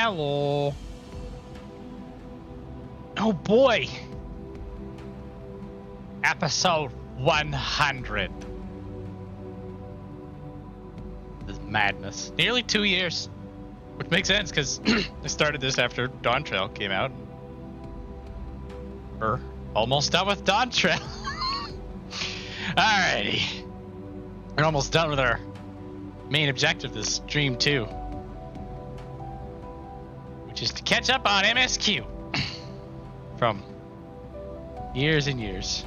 Hello. Oh boy. Episode 100. This is madness. Nearly 2 years. Which makes sense because I started this after Dawn Trail came out. We're almost done with Dawn Trail. Alrighty. We're almost done with our main objective this stream too. Which is to catch up on MSQ. From years and years.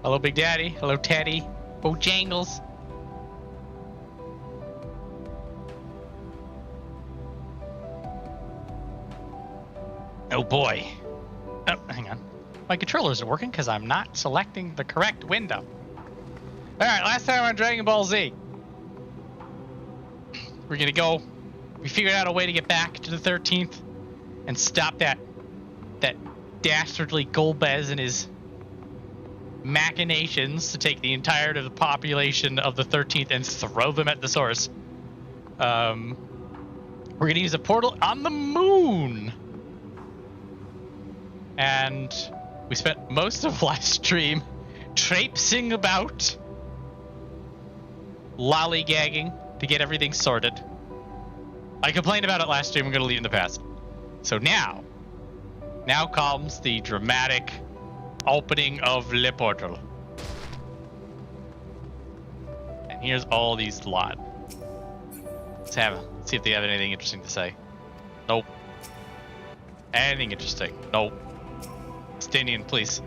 Hello, Big Daddy. Hello, Teddy. Bojangles. Oh boy. Oh, hang on. My controller isn't working because I'm not selecting the correct window. Alright, last time on Dragon Ball Z. We're gonna go. We figured out a way to get back to the 13th and stop that dastardly Golbez and his machinations to take the entirety of the population of the 13th and throw them at the source. We're gonna use a portal on the moon. And we spent most of last stream traipsing about, lollygagging to get everything sorted. I complained about it last stream. I'm going to leave it in the past. So now comes the dramatic opening of Le Portal. And here's all these lot. Let's see if they have anything interesting to say. Nope. Anything interesting? Nope. Stanian, please.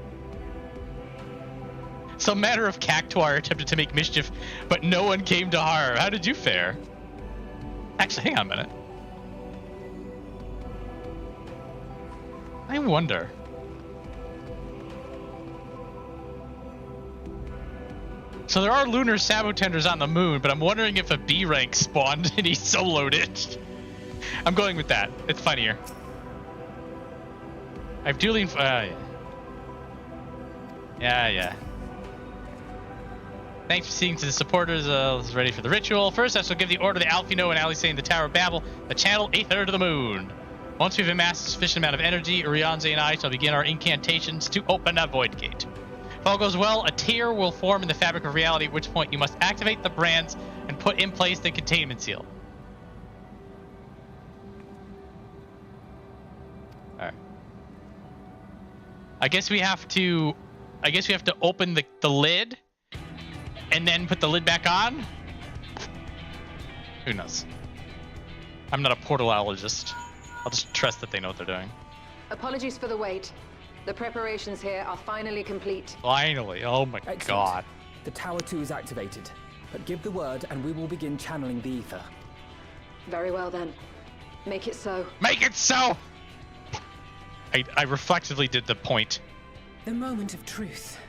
Some matter of Cactuar attempted to make mischief, but no one came to harm. How did you fare? Actually, hang on a minute. I wonder. So there are lunar sabotenders on the moon, but I'm wondering if a B rank spawned and he soloed it. I'm going with that. It's funnier. I've dueling. Yeah. Thanks for seeing to the supporters. Ready for the ritual. First, I shall give the order to Alfino and Alice in the Tower of Babel, the channel 8/3 of the moon. Once we've amassed a sufficient amount of energy, Urianze and I shall begin our incantations to open a void gate. If all goes well, a tear will form in the fabric of reality, at which point you must activate the brands and put in place the containment seal. Alright. I guess we have to open the lid and then put the lid back on? Who knows? I'm not a portalologist. I'll just trust that they know what they're doing. Apologies for the wait. The preparations here are finally complete. Finally. Oh my Excellent. god. The Tower 2 is activated, but give the word and we will begin channeling the ether. Very well then. Make it so. Make it so! I reflexively did the point. The moment of truth.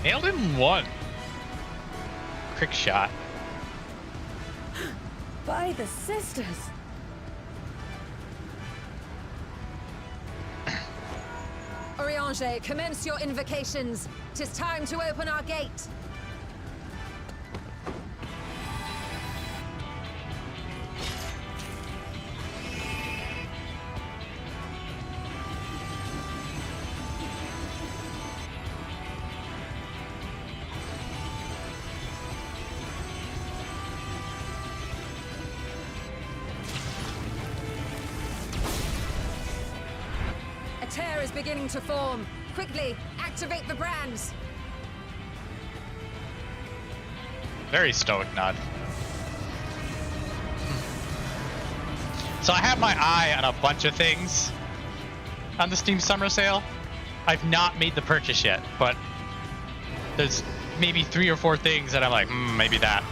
Nailed him in one. Quick shot. By the sisters. Uriange, commence your invocations. 'Tis time to open our gate. A tear is beginning to form. Quickly, activate the brands. Very stoic nod. So I have my eye on a bunch of things on the Steam Summer Sale. I've not made the purchase yet, but there's maybe 3 or 4 things that I'm like, maybe that.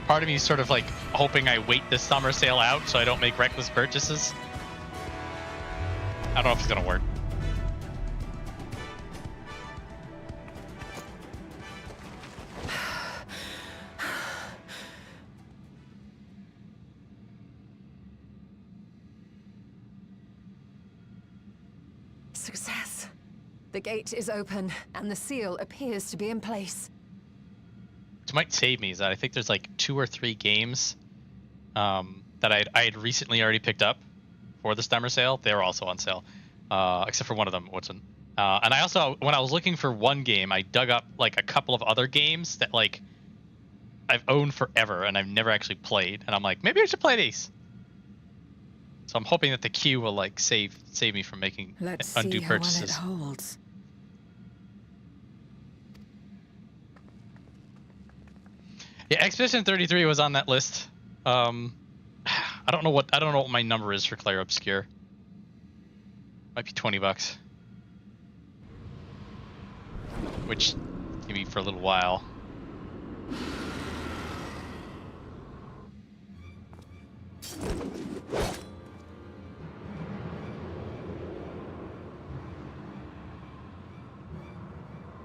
Part of me is sort of like hoping I wait this summer sale out so I don't make reckless purchases. I don't know if it's gonna work. Success. The gate is open, and the seal appears to be in place. Which might save me is that I think there's like 2 or 3 games that I had recently already picked up for the summer sale. They were also on sale, except for one of them wasn't. And I also, when I was looking for one game, I dug up like a couple of other games that like I've owned forever and I've never actually played. And I'm like, maybe I should play these. So I'm hoping that the queue will like save me from making undue purchases. Let's see how well it holds. Yeah, Expedition 33 was on that list. I don't know what my number is for Clair Obscure. Might be $20. Which give me for a little while.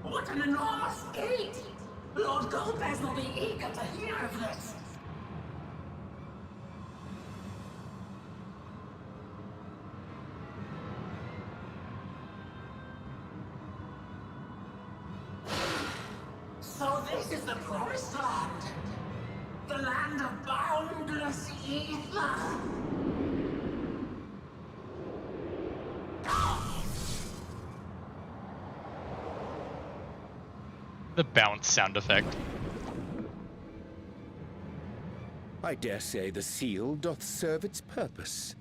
What an enormous gate! Lord Golbez will be eager to hear of this. So this is the promised land. The land of boundless ether. The bounce sound effect. I dare say the seal doth serve its purpose.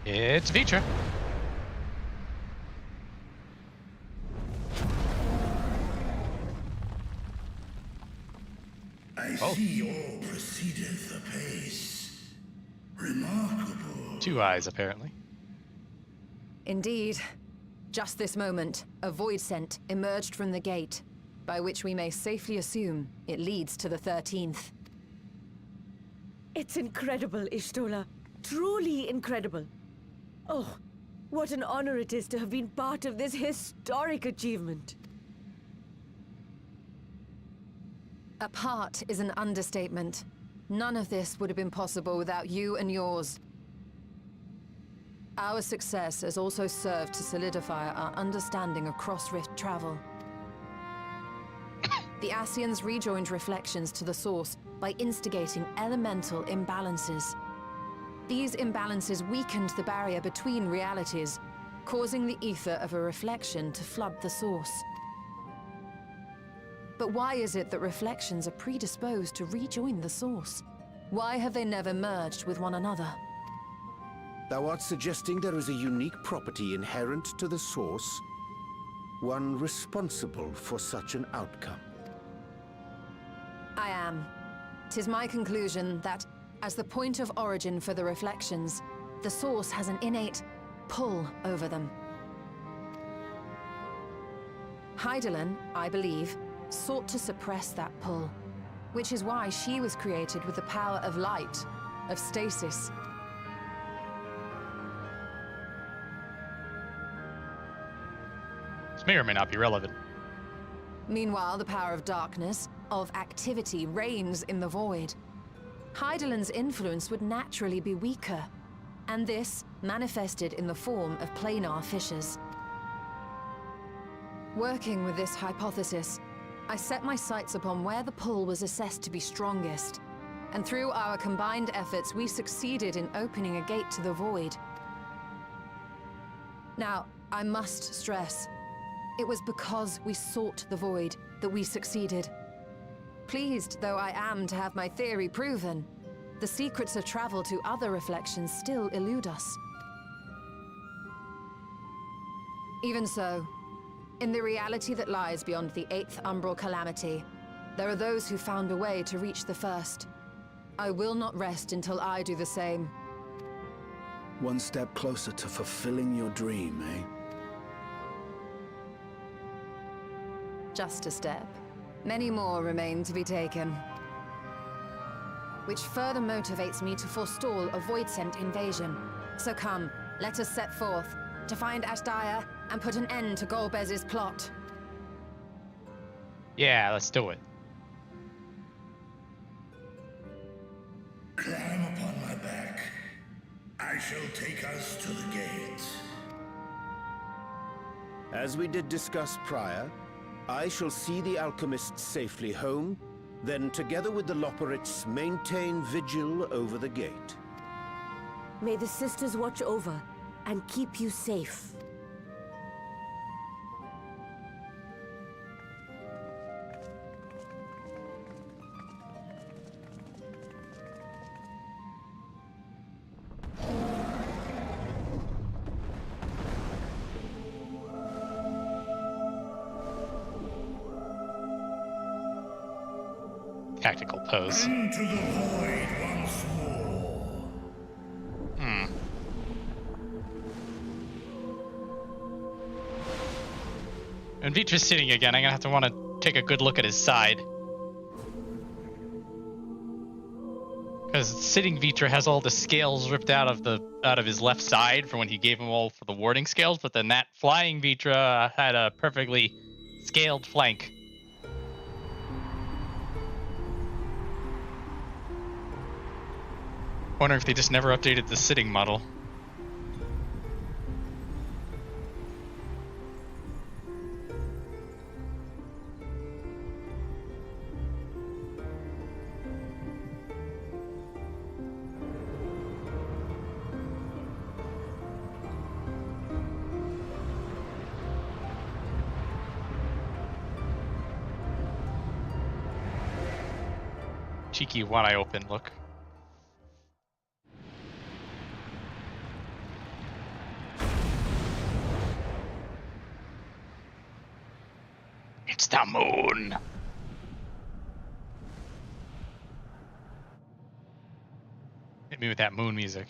It's a feature. I see all proceedeth apace. Remarkable. 2 eyes, apparently. Indeed. Just this moment, a void scent emerged from the gate, by which we may safely assume it leads to the 13th. It's incredible, Ishtola. Truly incredible. Oh, what an honor it is to have been part of this historic achievement. A part is an understatement. None of this would have been possible without you and yours. Our success has also served to solidify our understanding of cross-rift travel. The Ascians rejoined reflections to the source by instigating elemental imbalances. These imbalances weakened the barrier between realities, causing the ether of a reflection to flood the source. But why is it that reflections are predisposed to rejoin the source? Why have they never merged with one another? Thou art suggesting there is a unique property inherent to the source, one responsible for such an outcome. I am. 'Tis my conclusion that, as the point of origin for the reflections, the source has an innate pull over them. Hydaelyn, I believe, sought to suppress that pull, which is why she was created with the power of light, of stasis. This may or may not be relevant. Meanwhile, the power of darkness, of activity, reigns in the void. Hydaelyn's influence would naturally be weaker, and this manifested in the form of planar fissures. Working with this hypothesis, I set my sights upon where the pull was assessed to be strongest, and through our combined efforts, we succeeded in opening a gate to the void. Now, I must stress, it was because we sought the void that we succeeded. Pleased though I am to have my theory proven, the secrets of travel to other reflections still elude us. Even so, in the reality that lies beyond the 8th umbral calamity, there are those who found a way to reach the first. I will not rest until I do the same. One step closer to fulfilling your dream, eh? Just a step. Many more remain to be taken. Which further motivates me to forestall a void-sent invasion. So come, let us set forth, to find Azdaja and put an end to Golbez's plot. Yeah, let's do it. Climb upon my back. I shall take us to the gate. As we did discuss prior, I shall see the alchemists safely home, then together with the Loporrits maintain vigil over the gate. May the sisters watch over and keep you safe. Tactical pose. Into the void once more. When Vitra's sitting again, I'm gonna have to want to take a good look at his side. Because sitting Vitra has all the scales ripped out of his left side from when he gave him all for the warding scales, but then that flying Vitra had a perfectly scaled flank. Wonder if they just never updated the sitting model. Cheeky one eye open look. It's the moon. Hit me with that moon music.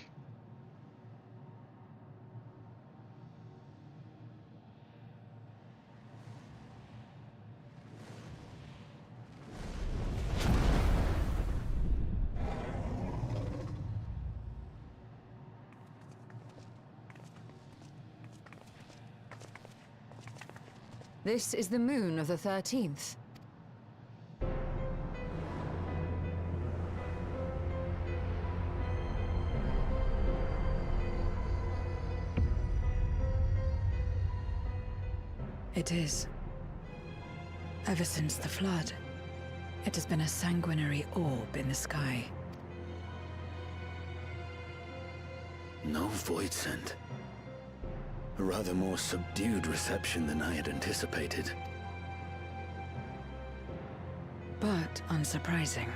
This is the moon of the 13th. It is. Ever since the flood, it has been a sanguinary orb in the sky. No void scent. A rather more subdued reception than I had anticipated. But unsurprising,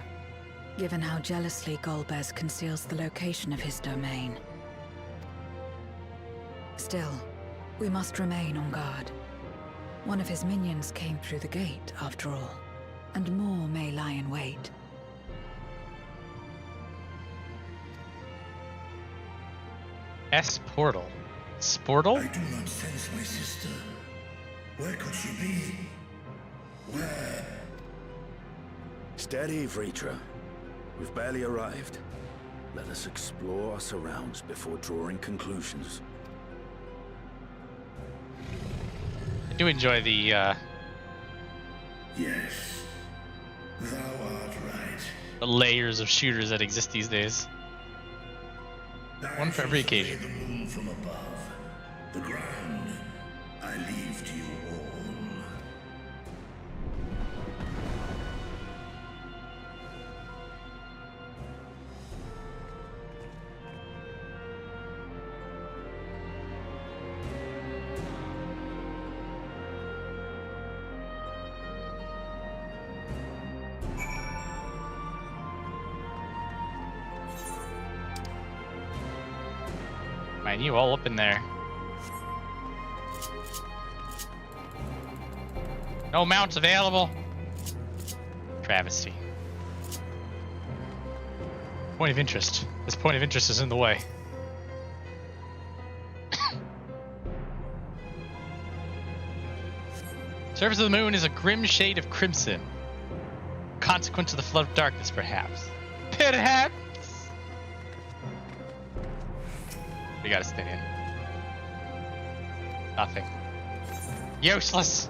given how jealously Golbez conceals the location of his domain. Still, we must remain on guard. One of his minions came through the gate, after all, and more may lie in wait. S-Portal. Sportle? I do not sense my sister. Where could she be? Where? Steady, Vritra. We've barely arrived. Let us explore our surrounds before drawing conclusions. I do enjoy the, Yes. Thou art right. the layers of shooters that exist these days. One for every occasion. The moon from above. The ground, I leave to you all. Man, you all up in there. No mounts available. Travesty. Point of interest. This point of interest is in the way. Surface of the moon is a grim shade of crimson. Consequence of the flood of darkness, perhaps. Perhaps! We gotta stay in. Nothing. Useless!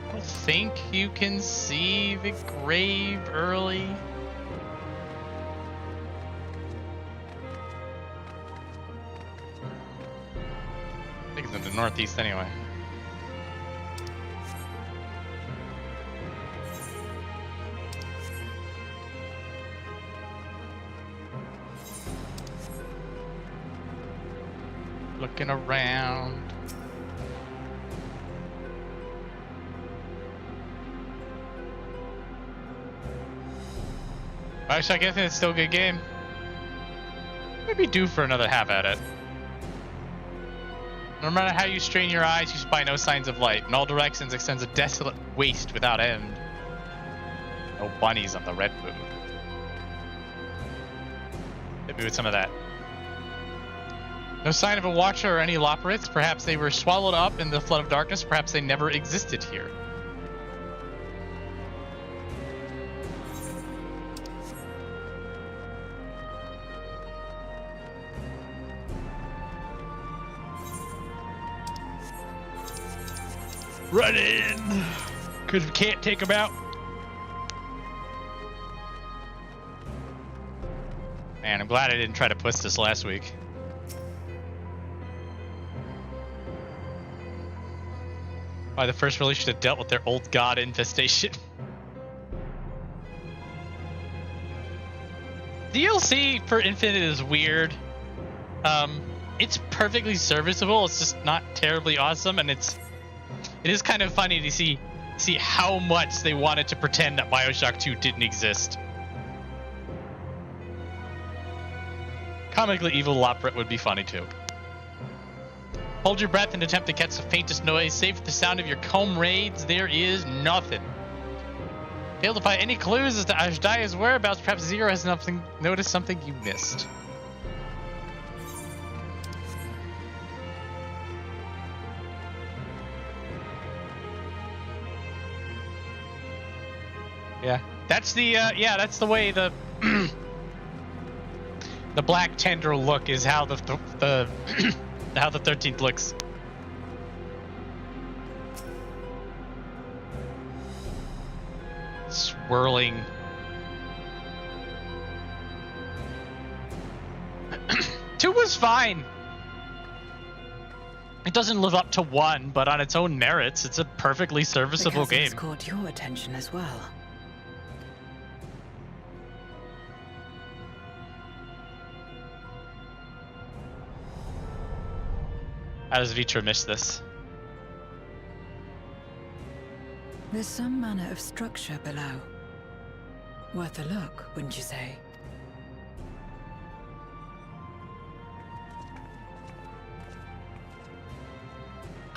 I don't think you can see the grave early. I think it's in the northeast anyway. Looking around. Actually, I guess it's still a good game. Maybe due for another half at it. No matter how you strain your eyes, you spy no signs of light. In all directions extends a desolate waste without end. No bunnies on the red moon. Hit me with some of that. No sign of a watcher or any loporits. Perhaps they were swallowed up in the flood of darkness. Perhaps they never existed here. Run in! Because we can't take them out. Man, I'm glad I didn't try to push this last week. Why the first release should have dealt with their old god infestation. DLC for Infinite is weird. It's perfectly serviceable. It's just not terribly awesome, and it is kind of funny to see how much they wanted to pretend that BioShock 2 didn't exist. Comically evil Loporrit would be funny too. Hold your breath and attempt to catch the faintest noise. Save for the sound of your comrades. There is nothing. Fail to find any clues as to Azdaja's whereabouts. Perhaps Zero has noticed something you missed. Yeah, that's the way the the black tendril look is how the how the 13th looks. Swirling. 2 was fine. It doesn't live up to 1, but on its own merits, it's a perfectly serviceable game. Has caught your attention as well. How does Vitra miss this? There's some manner of structure below. Worth a look, wouldn't you say?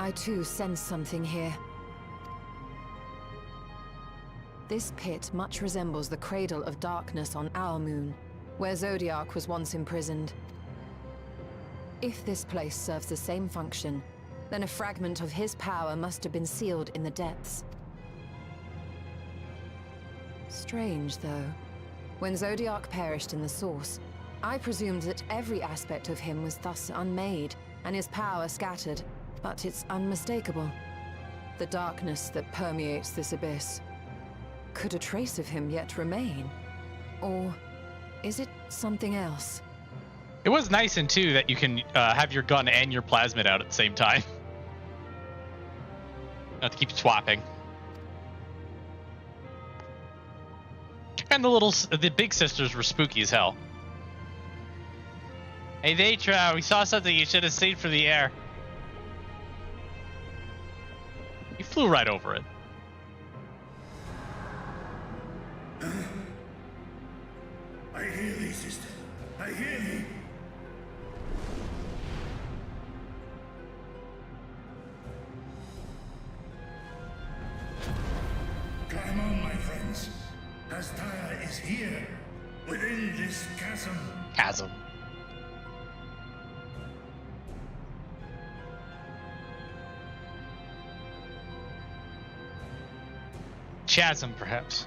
I too sense something here. This pit much resembles the Cradle of Darkness on our moon, where Zodiac was once imprisoned. If this place serves the same function, then a fragment of his power must have been sealed in the depths. Strange, though. When Zodiac perished in the Source, I presumed that every aspect of him was thus unmade, and his power scattered, but it's unmistakable. The darkness that permeates this abyss. Could a trace of him yet remain? Or is it something else? It was nice in 2 that you can have your gun and your plasmid out at the same time. Not to keep swapping. And the big sisters were spooky as hell. Hey Vitra, we saw something you should have seen from the air. You flew right over it. I hear thee, sister. I hear thee. Chasm. Chasm, perhaps.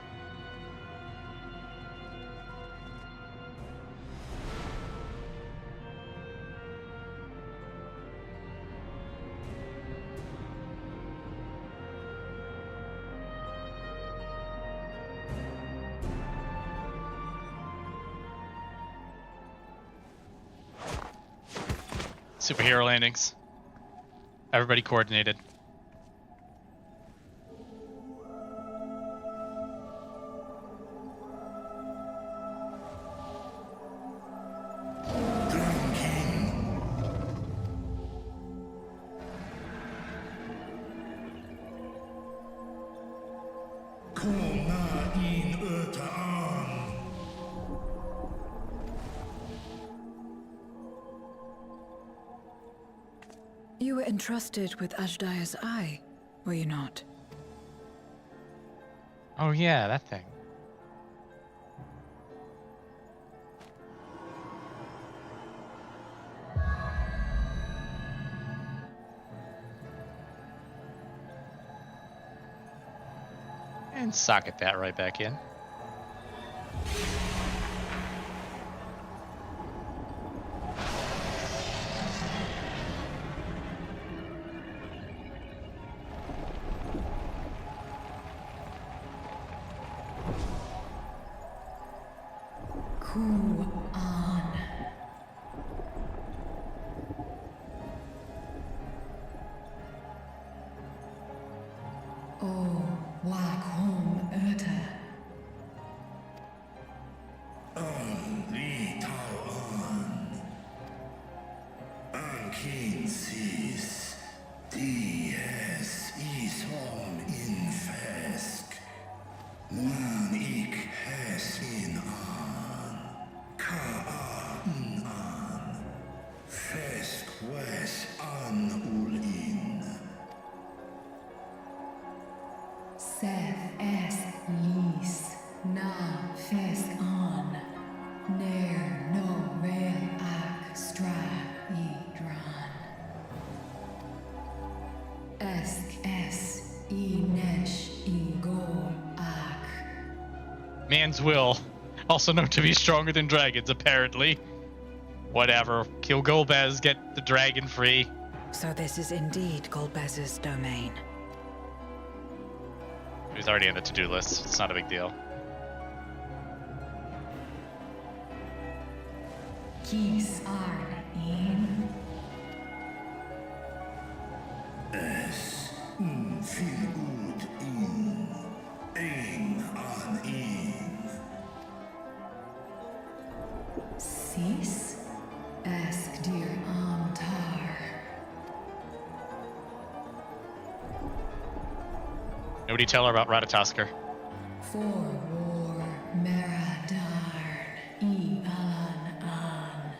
Superhero landings. Everybody coordinated. You were entrusted with Azdaja's eye, were you not? Oh yeah, that thing. And socket that right back in. Man's will, also known to be stronger than dragons, apparently. Whatever. Kill Golbez, get the dragon free. So this is indeed Golbez's domain. He was already on the to-do list. It's not a big deal. Keys are in. Es viel gut in. Ein an ihn. Sis? Ask dear Amtar. Nobody tell her about Ratatosker. For war, Maradarn, Alan an.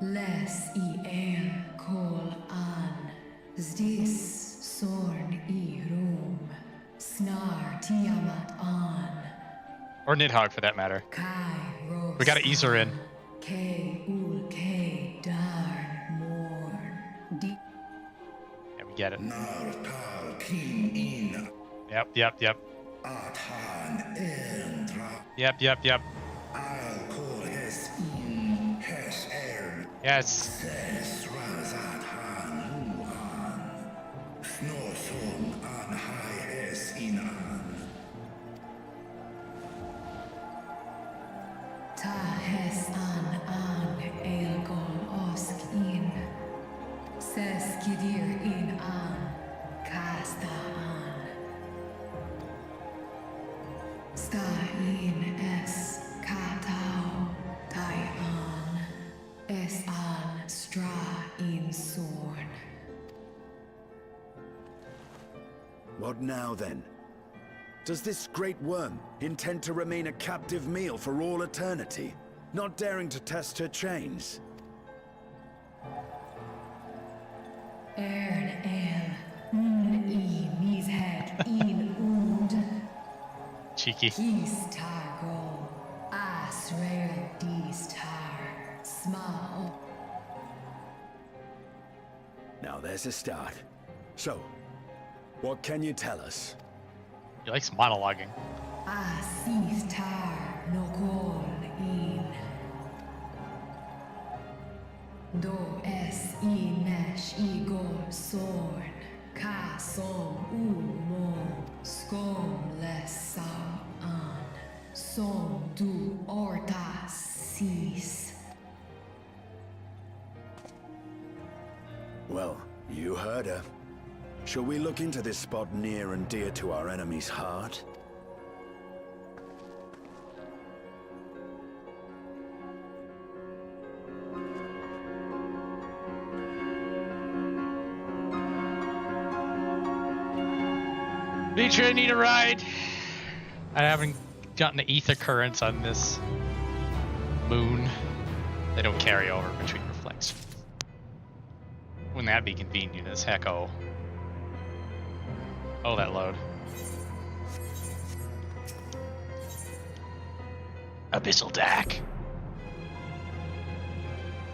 Les el kol an. Zdis sorn rum. Snar tiamat an. Or Nidhogg, for that matter. We gotta ease her in. Yeah, we get it. Yep. Yep. Yes. Tahes an elgon osk in. Ses kidir in an. Kasta an. Sta in es katao. Tai an. Es an stra in sorn. What now, then? Does this great worm intend to remain a captive meal for all eternity, not daring to test her chains? Ern el, mis head in und. Cheeky. Kis targol, Smao. Now there's a start. So, what can you tell us? He likes monologuing. Asistar nokol in. Do es imesh igor sorn. Ka som umo. Skom lesau an. Som du orta sis. Well, you heard her. Shall we look into this spot near and dear to our enemy's heart? Beatrice, I need a ride. I haven't gotten the ether currents on this moon. They don't carry over between reflections. Wouldn't that be convenient as hecko? Oh, that load. Abyssal Dak.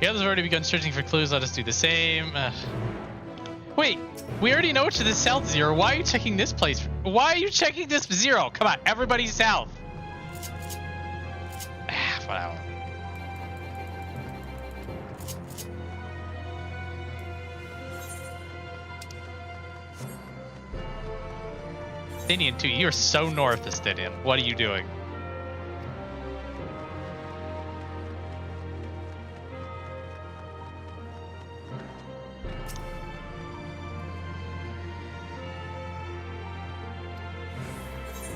The others have already begun searching for clues. Let us do the same. Wait, we already know to the south, Zero. Why are you checking this place? Why are you checking this, Zero? Come on, everybody south. Whatever. Stinian 2, you're so north of Stinian. What are you doing?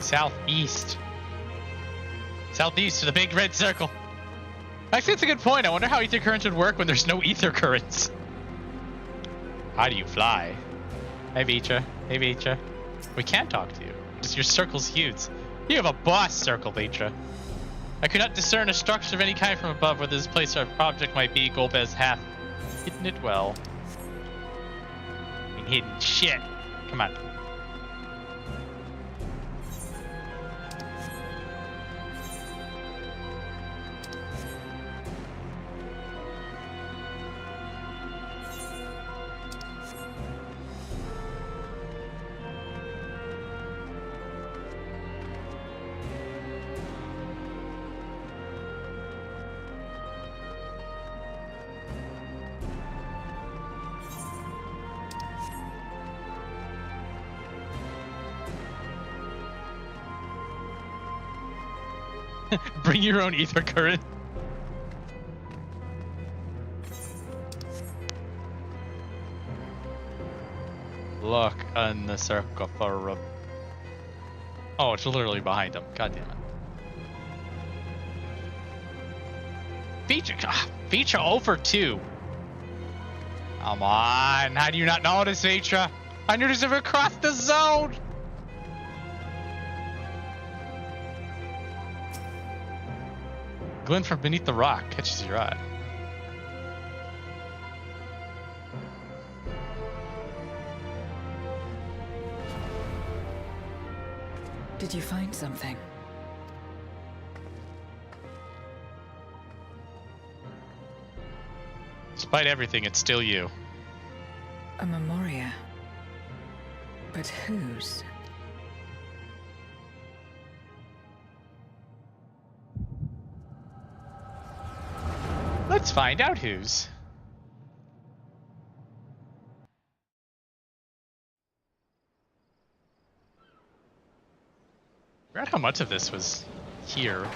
Southeast. Southeast to the big red circle. Actually, that's a good point. I wonder how ether currents would work when there's no ether currents. How do you fly? Hey, Vitra. Hey, Vitra. We can't talk to you. Just your circle's huge. You have a boss circle, Vitra. I could not discern a structure of any kind from above where this place or object might be. Golbez hath hidden it well. Ain't hidden shit. Come on. Bring your own ether current. Look on the circle for a... Oh, it's literally behind him. God damn it. Feature over 2. Come on. How do you not notice, Vitra? I knew this if it crossed the zone. Glint from beneath the rock catches your eye. Did you find something? Despite everything, it's still you. A memoria. But whose? Let's find out whose. I forgot how much of this was here.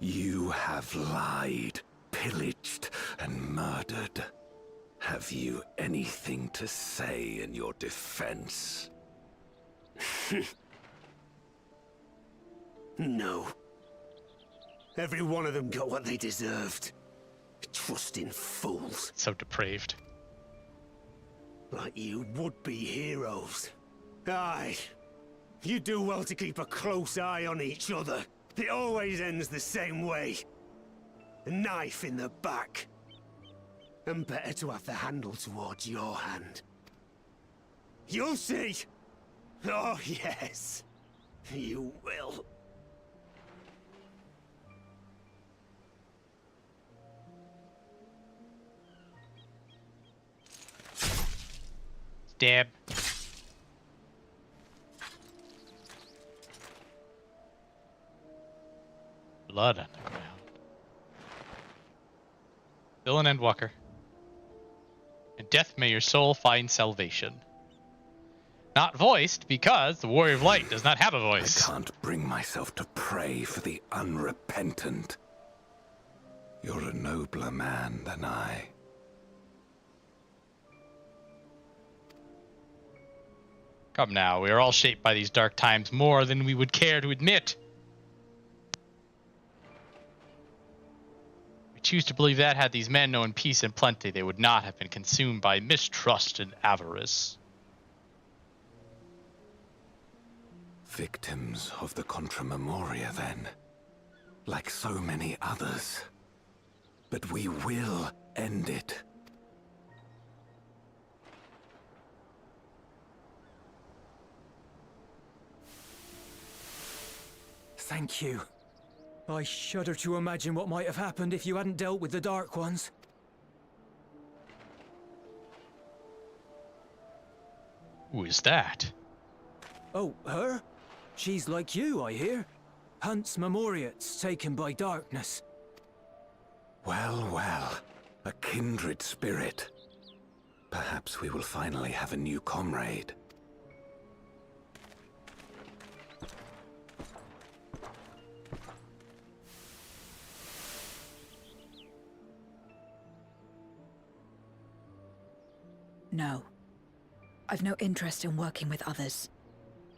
You have lied, pillaged, and murdered. Have you anything to say in your defense? No. Every one of them got what they deserved. Trusting fools. So depraved. Like you would-be heroes. Aye. You do well to keep a close eye on each other. It always ends the same way. A knife in the back. And better to have the handle towards your hand. You'll see! Oh, yes. You will. Stab. Blood on the ground. Villain Endwalker. In death may your soul find salvation. Not voiced, because the Warrior of Light does not have a voice. I can't bring myself to pray for the unrepentant. You're a nobler man than I. Come now, we are all shaped by these dark times more than we would care to admit. We choose to believe that had these men known peace and plenty, they would not have been consumed by mistrust and avarice. Victims of the Contra Memoria, then. Like so many others. But we will end it. Thank you. I shudder to imagine what might have happened if you hadn't dealt with the Dark Ones. Who is that? Oh, her? She's like you, I hear. Hunts Memoriates taken by darkness. Well, well. A kindred spirit. Perhaps we will finally have a new comrade. No. I've no interest in working with others.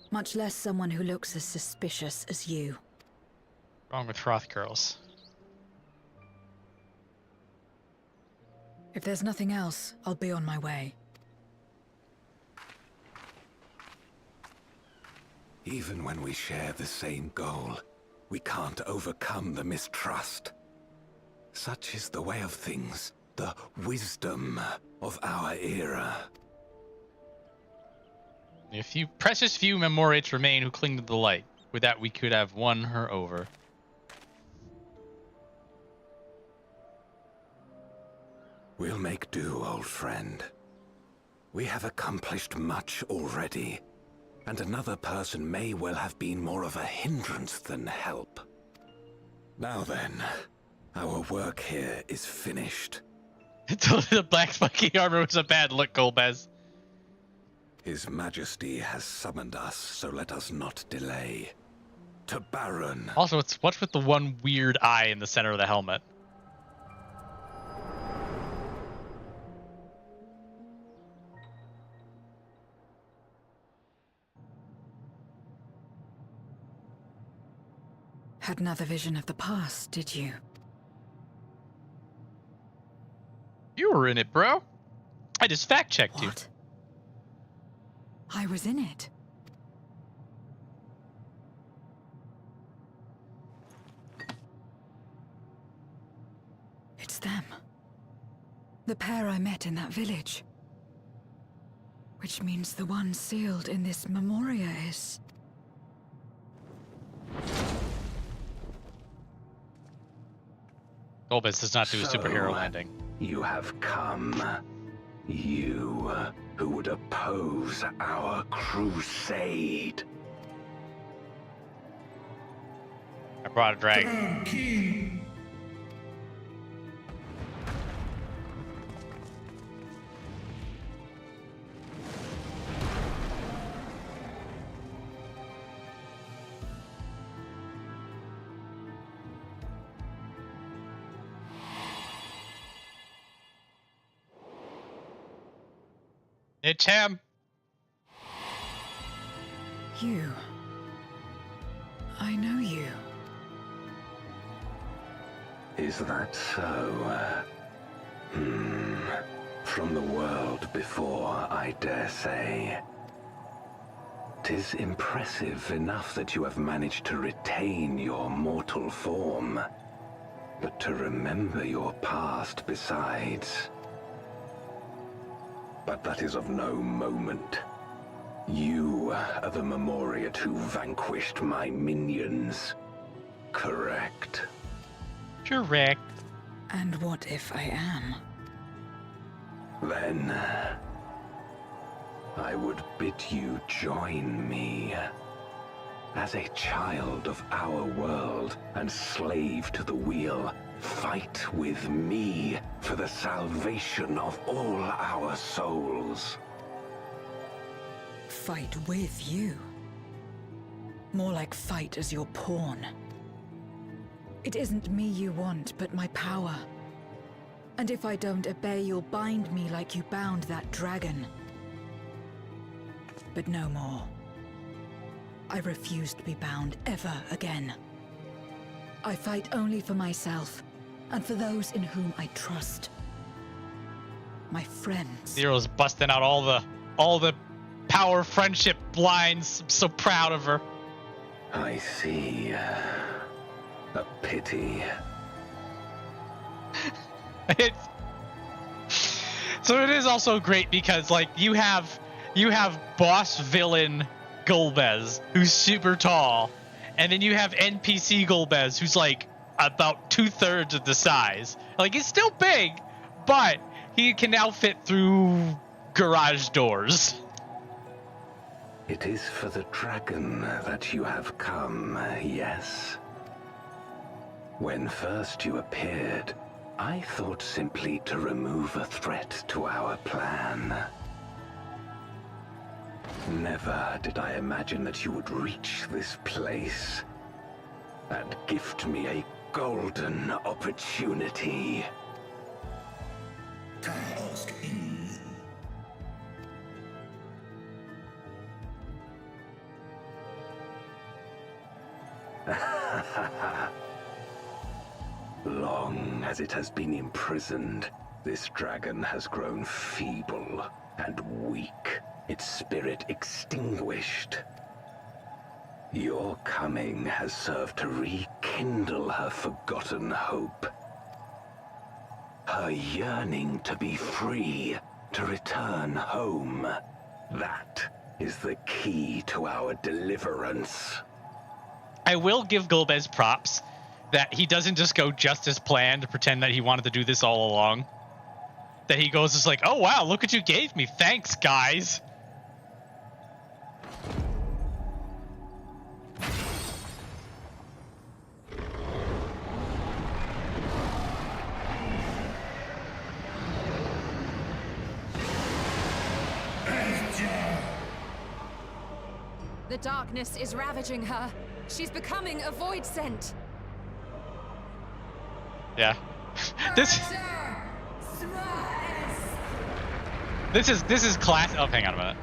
Much less someone who looks as suspicious as you. Wrong with froth girls. If there's nothing else, I'll be on my way. Even when we share the same goal, we can't overcome the mistrust. Such is the way of things, the wisdom of our era. Precious few Memoriates remain who cling to the light. With that, we could have won her over. We'll make do, old friend. We have accomplished much already, and another person may well have been more of a hindrance than help. Now then, our work here is finished. The black spiky armor was a bad look, Golbez. His Majesty has summoned us, so let us not delay. To Baron. Also, what's with the one weird eye in the center of the helmet? Had another vision of the past, did you? You were in it, bro. I just fact-checked you. What? I was in it. It's them. The pair I met in that village. Which means the one sealed in this Memoria is... Golbez does not do a superhero landing. You have come. You who would oppose our crusade. I brought a dragon. King. It's him. You. I know you. Is that so? from the world before, I dare say. 'Tis impressive enough that you have managed to retain your mortal form, but to remember your past besides. But that is of no moment. You are the Memoriat who vanquished my minions, correct? Correct. And what if I am? Then I would bid you join me. As a child of our world and slave to the wheel, fight with me for the salvation of all our souls. Fight with you? More like fight as your pawn. It isn't me you want, but my power. And if I don't obey, you'll bind me like you bound that dragon. But no more. I refuse to be bound ever again. I fight only for myself, and for those in whom I trust. My friends. Zero's busting out all the power friendship lines. I'm so proud of her. I see. A pity. So it is also great because like you have boss villain Golbez, who's super tall, and then you have NPC Golbez, who's like about 2/3 of the size. Like he's still big, but he can now fit through garage doors. It is for the dragon that you have come, yes? When first you appeared, I thought simply to remove a threat to our plan. Never did I imagine that you would reach this place and gift me a golden opportunity. Long as it has been imprisoned, this dragon has grown feeble and weak, its spirit extinguished. Your coming has served to rekindle her forgotten hope. Her yearning to be free, to return home. That is the key to our deliverance. I will give Golbez props that he doesn't just go just as planned to pretend that he wanted to do this all along. That he goes just like, oh wow, look what you gave me. Thanks, guys. The darkness is ravaging her. She's becoming a void scent. Yeah. This is class. Oh, hang on a minute.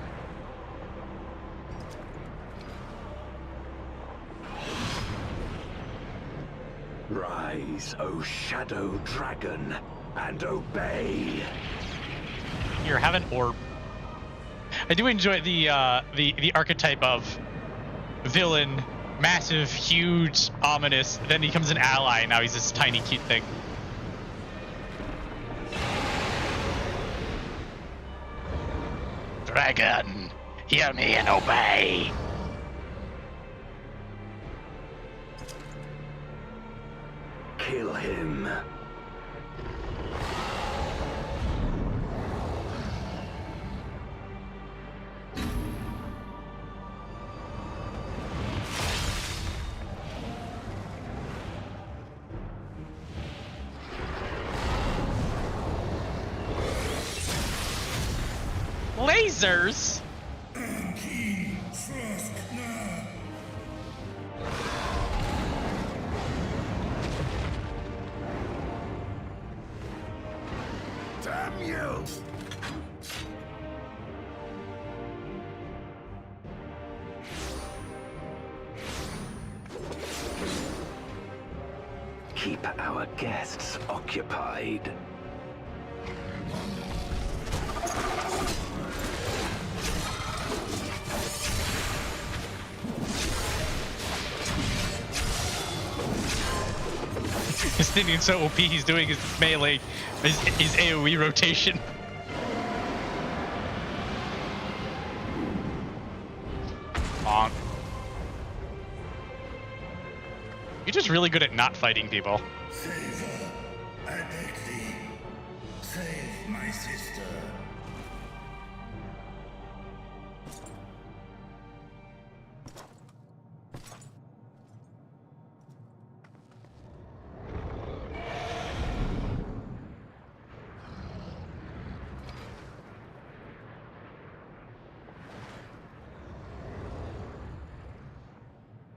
Rise, O shadow dragon, and obey. Here, have an orb. I do enjoy the archetype of villain, massive, huge, ominous. Then he becomes an ally. And now he's this tiny, cute thing. Dragon, hear me and obey. Kill him. Lasers? Damn you! Keep our guests occupied. Justinian's so OP, he's doing his melee, his AoE rotation. Bonk. You're just really good at not fighting people. Save her. I beg thee. Save my sister.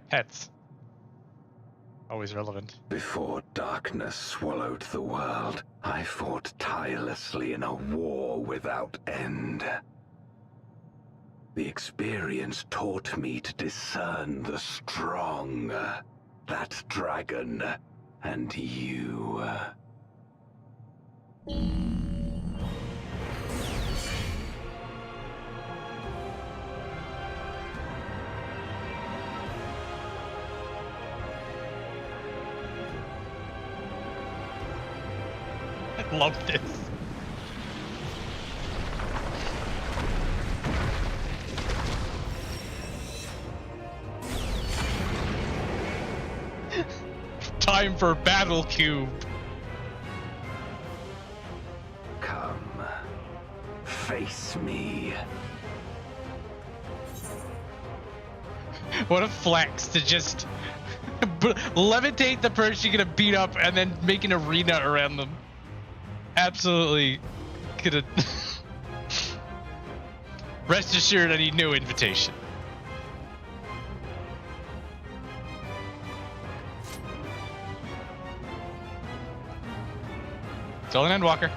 Pets. Always relevant. Before darkness swallowed the world, I fought tirelessly in a war without end. The experience taught me to discern the strong, that dragon, and you. I love this. Time for Battle Cube. Come, face me. What a flex to just levitate the person you're gonna beat up and then make an arena around them. Absolutely gonna rest assured I need no invitation. Stolen Endwalker.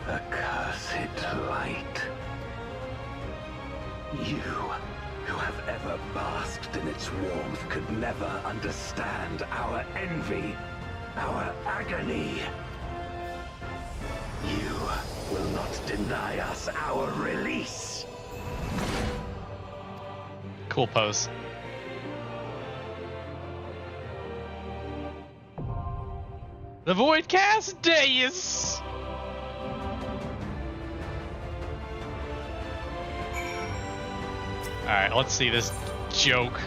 Accursed light. You, who have ever basked in its warmth, could never understand our envy, our agony. You will not deny us our release. Cool pose. The Voidcast Dais! Alright, let's see this joke.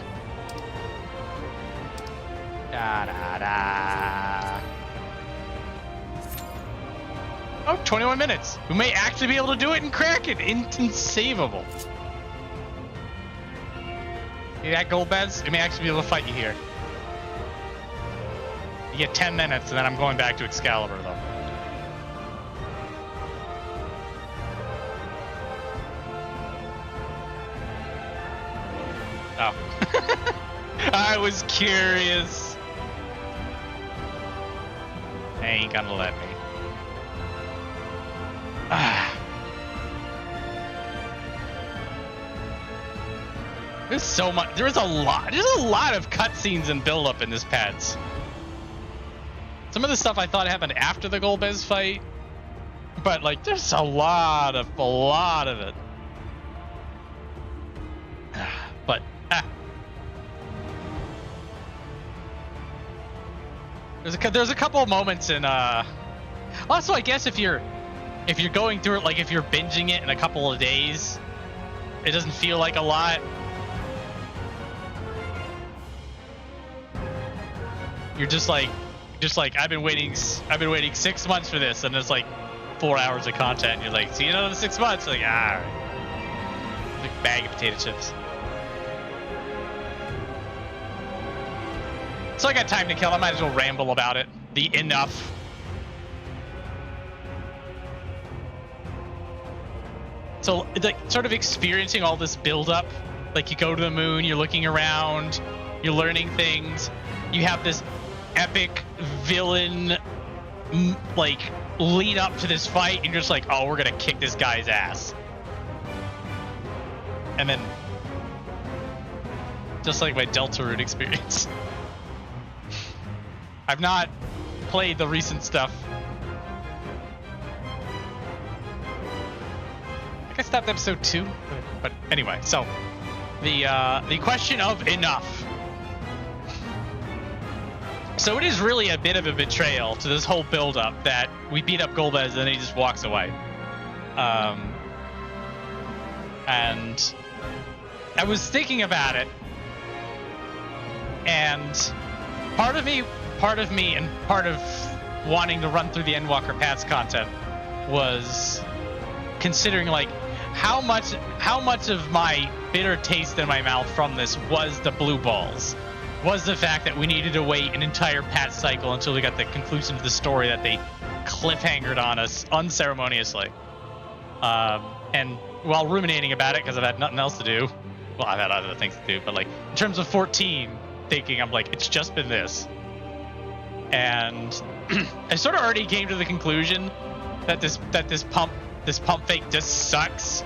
Da da da. Oh, 21 minutes. We may actually be able to do it and crack it. Insavable. See that, Golbez? We may actually be able to fight you here. You get 10 minutes, and then I'm going back to Excalibur, though. Oh. I was curious. They ain't gonna let me. There's so much. There's a lot of cutscenes and build-up in this patch. Some of the stuff I thought happened after the Golbez fight, but like, there's a lot of it. But there's a couple of moments in also, I guess if you're going through it, like if you're binging it in a couple of days, it doesn't feel like a lot. You're just like I've been waiting 6 months for this, and it's like 4 hours of content, and you're like, see you in another 6 months. Like, all right. Like a bag of potato chips. So I got time to kill. I might as well ramble about it. The enough. So, like, sort of experiencing all this build-up. Like, you go to the moon, you're looking around, you're learning things. You have this epic villain, like, lead up to this fight, and you're just like, oh, we're gonna kick this guy's ass. And then, just like my Deltarune experience. I've not played the recent stuff. I think I stopped episode 2, but anyway. So the question of enough. So it is really a bit of a betrayal to this whole build-up that we beat up Golbez and then he just walks away. And I was thinking about it, and part of me and part of wanting to run through the Endwalker Paths content was considering like how much of my bitter taste in my mouth from this was the blue balls. Was the fact that we needed to wait an entire patch cycle until we got the conclusion of the story that they cliffhangered on us unceremoniously. And while ruminating about it, because I've had nothing else to do, well, I've had other things to do, but like in terms of 14, thinking I'm like, it's just been this. And I sort of already came to the conclusion that this pump fake just sucks.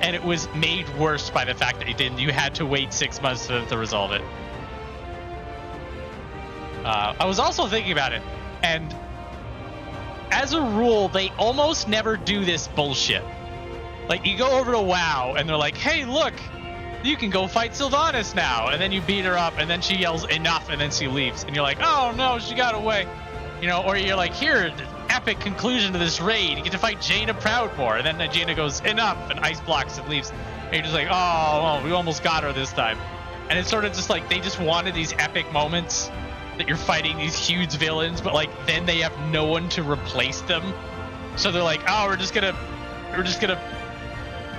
And it was made worse by the fact that you had to wait 6 months to resolve it. I was also thinking about it, and as a rule, they almost never do this bullshit. Like, you go over to WoW, and they're like, hey, look, you can go fight Sylvanas now, and then you beat her up, and then she yells enough, and then she leaves, and you're like, oh no, she got away. You know, or you're like, here, the epic conclusion to this raid, you get to fight Jaina Proudmoore, and then Jaina goes, enough, and ice blocks and leaves, and you're just like, oh, well, we almost got her this time. And it's sort of just like, they just wanted these epic moments that you're fighting these huge villains, but like then they have no one to replace them, so they're like, oh, we're just gonna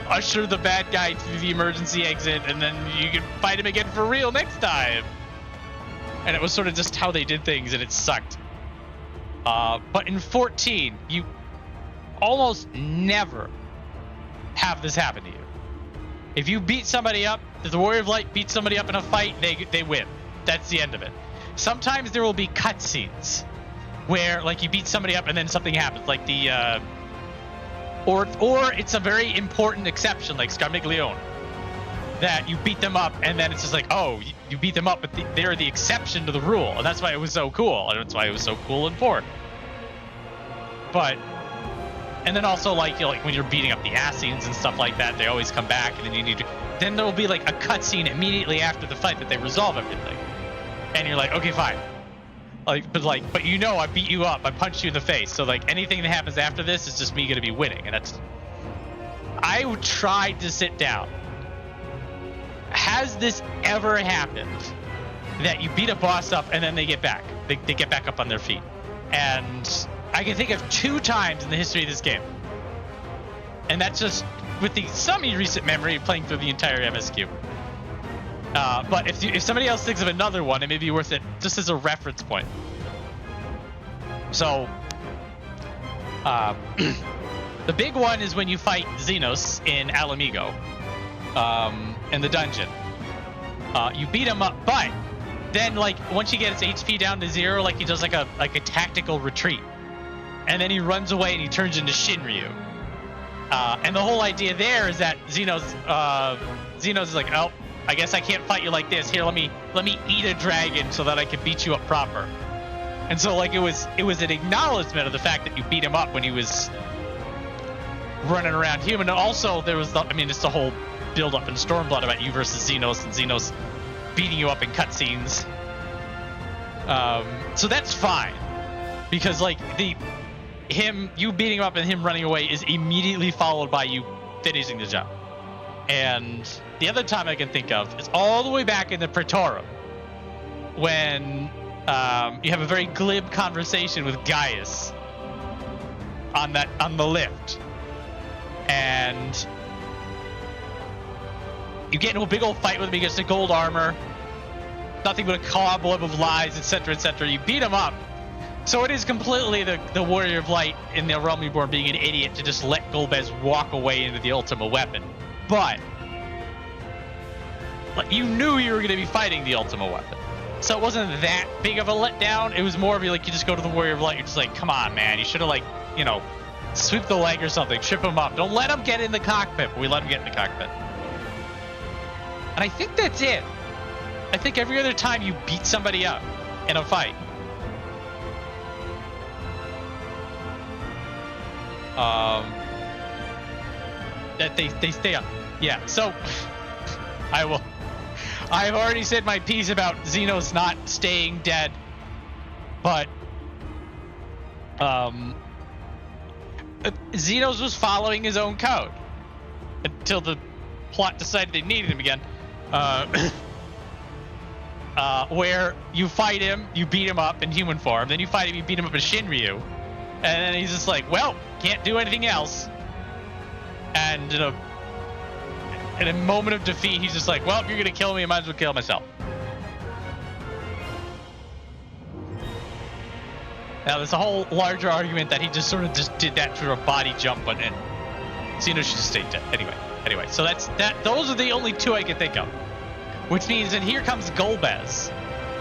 usher the bad guy through the emergency exit, and then you can fight him again for real next time. And it was sort of just how they did things, and it sucked. But in 14, you almost never have this happen to you. If you beat somebody up, if the Warrior of Light beats somebody up in a fight, they win. That's the end of it. Sometimes there will be cutscenes where, like, you beat somebody up and then something happens, like the, or it's a very important exception, like Scarmiglione, that you beat them up and then it's just like, oh, you beat them up, but they're the exception to the rule, and that's why it was so cool, and that's why it was so cool in 4. But, and then also, like, you know, like when you're beating up the Assassins and stuff like that, they always come back, and then you need to, then there will be like a cutscene immediately after the fight that they resolve everything. And you're like, okay, fine. But you know I beat you up, I punched you in the face, so like anything that happens after this is just me gonna be winning, and that's... I tried to sit down. Has this ever happened that you beat a boss up and then they get back? They get back up on their feet. And I can think of 2 times in the history of this game. And that's just with the semi-recent memory of playing through the entire MSQ. But if somebody else thinks of another one, it may be worth it just as a reference point. So, the big one is when you fight Xenos in Alamigo, in the dungeon. You beat him up, but then, like, once you get his HP down to 0, like, he does like a tactical retreat, and then he runs away and he turns into Shinryu. And the whole idea there is that Xenos is like, oh, I guess I can't fight you like this. Here, let me eat a dragon so that I can beat you up proper. And so, like, it was an acknowledgement of the fact that you beat him up when he was running around human. And also there was it's the whole build up in Stormblood about you versus Xenos, and Xenos beating you up in cutscenes. So that's fine, because like you beating him up and him running away is immediately followed by you finishing the job. And the other time I can think of is all the way back in the Praetorum, when you have a very glib conversation with Gaius on the lift, and you get into a big old fight with him. He gets the gold armor, nothing but a cobweb of lies, etc., etc. You beat him up. So it is completely the Warrior of Light in the Realm Reborn being an idiot to just let Golbez walk away into the Ultima weapon. But you knew you were going to be fighting the Ultima weapon, so it wasn't that big of a letdown. It was more of you just go to the Warrior of Light, you're just like, come on, man, you should have sweep the leg or something, trip him up, don't let him get in the cockpit. But we let him get in the cockpit, and I think that's it. I think every other time you beat somebody up in a fight, That they stay up. Yeah, so I've already said my piece about Xenos not staying dead, but Xenos was following his own code until the plot decided they needed him again. Where you fight him, you beat him up in human form, then you fight him, you beat him up in Shinryu, and then he's just like, well, can't do anything else. And in a moment of defeat, he's just like, well, if you're gonna kill me, I might as well kill myself. Now, there's a whole larger argument that he just sort of just did that through a body jump, but Xeno should just stay dead. Anyway, so those are the only two I can think of. Which means that here comes Golbez,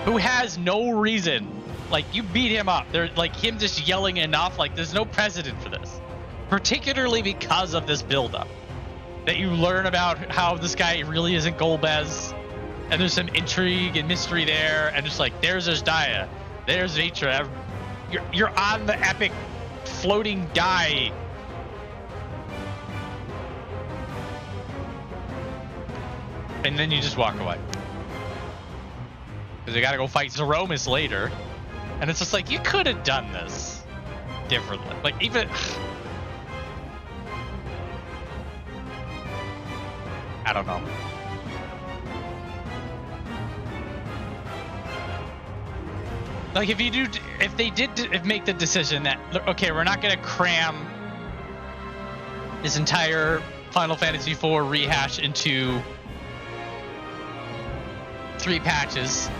who has no reason. Like, you beat him up. There's like him just yelling enough. Like, there's no precedent for this. Particularly because of this buildup. That you learn about how this guy really isn't Golbez. And there's some intrigue and mystery there. And it's like, there's Azdaja. There's Vitra. You're on the epic floating die. And then you just walk away. Because you gotta go fight Zeromus later. And it's just like, you could have done this differently. Like, even... I don't know. Like, if they did make the decision that, okay, we're not gonna cram this entire Final Fantasy IV rehash into 3 patches.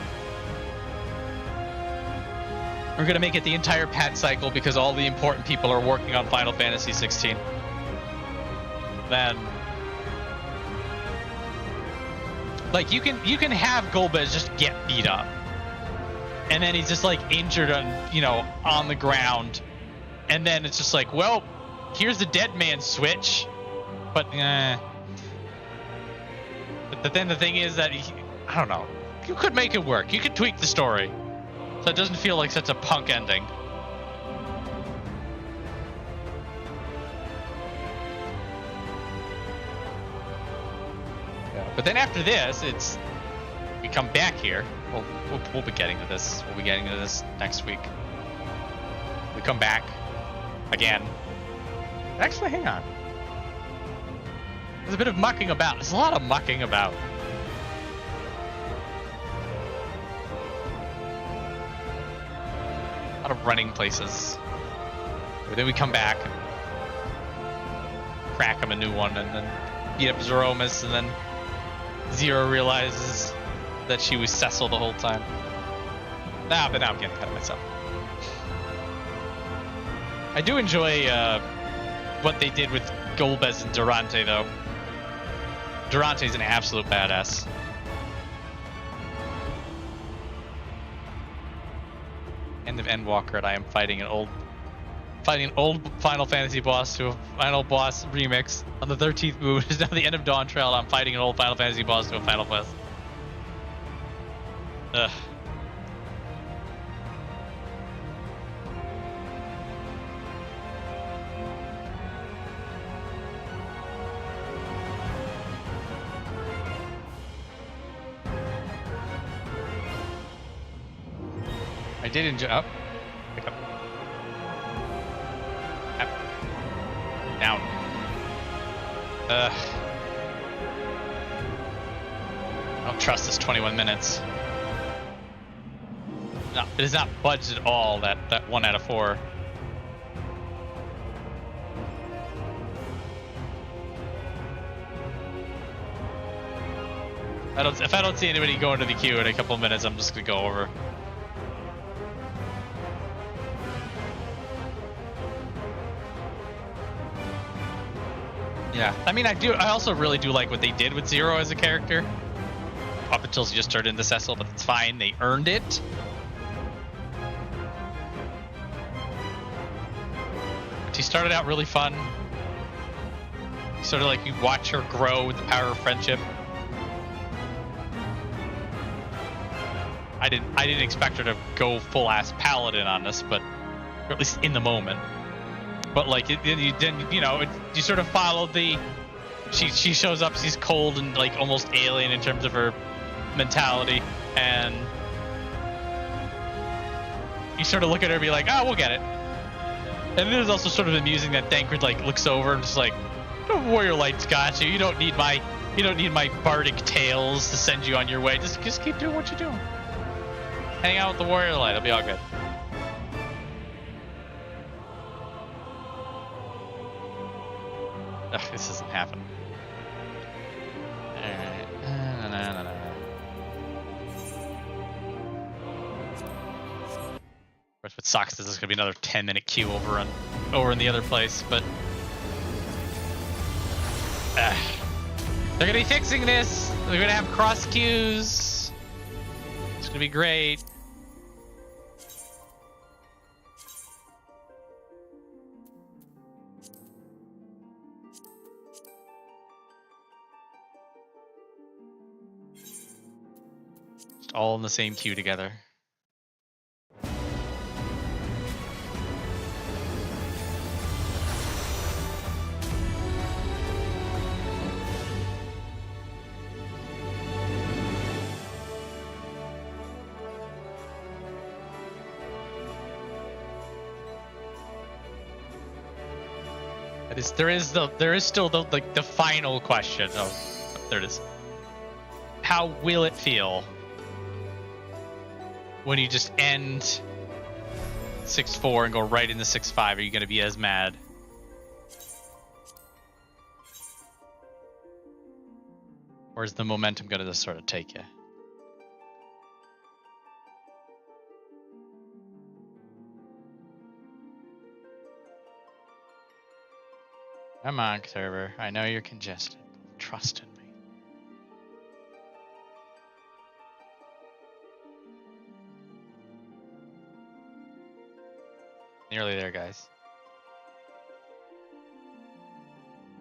We're gonna make it the entire patch cycle because all the important people are working on Final Fantasy 16. Then, like, you can have Golbez just get beat up, and then he's just like injured on the ground, and then it's just like, well, here's the dead man switch, but then the thing is that I don't know. You could make it work. You could tweak the story so it doesn't feel like such a punk ending. Yeah. But then after this, we come back here. We'll be getting to this. We'll be getting to this next week. We come back again. Actually, hang on. There's a bit of mucking about. There's a lot of mucking about. Of running places. But then we come back and crack him a new one and then beat up Zeromus, and then Zero realizes that she was Cecil the whole time. But now I'm getting ahead of myself. I do enjoy what they did with Golbez and Durante, though. Durante's an absolute badass. End of Endwalker, and I am fighting an old Final Fantasy boss to a final boss remix on the 13th moon. It's now the end of Dawn Trail. I'm fighting an old Final Fantasy boss to a final boss. Ugh. I did enjoy. Up. Pick up. Up. Down. I don't trust this 21 minutes. No, it is not budged at all. That 1 out of 4. If I don't see anybody go into the queue in a couple of minutes, I'm just gonna go over. Yeah, I mean, I also really do like what they did with Zero as a character. Up until he just turned into Cecil, but it's fine. They earned it. But he started out really fun. Sort of like you watch her grow with the power of friendship. I didn't expect her to go full ass paladin on this, but or at least in the moment. But like, you sort of follow the. She shows up. She's cold and like almost alien in terms of her mentality, and you sort of look at her and be like, "Oh, we'll get it." And it is also sort of amusing that Thancred like looks over and just like, "Warrior Light's got you. You don't need my bardic tales to send you on your way. Just keep doing what you're doing. Hang out with the Warrior Light. It'll be all good." Ugh, this doesn't happen. Alright. Of course, what sucks is there's gonna be another 10-minute queue over in the other place, but they're gonna be fixing this. They're gonna have cross queues. It's gonna be great. Just all in the same queue together. There is still the final question. Oh, there it is. How will it feel when you just end 6-4 and go right into 6-5? Are you going to be as mad? Or is the momentum going to just sort of take you? Come on, server. I know you're congested. Trust in me. Nearly there, guys.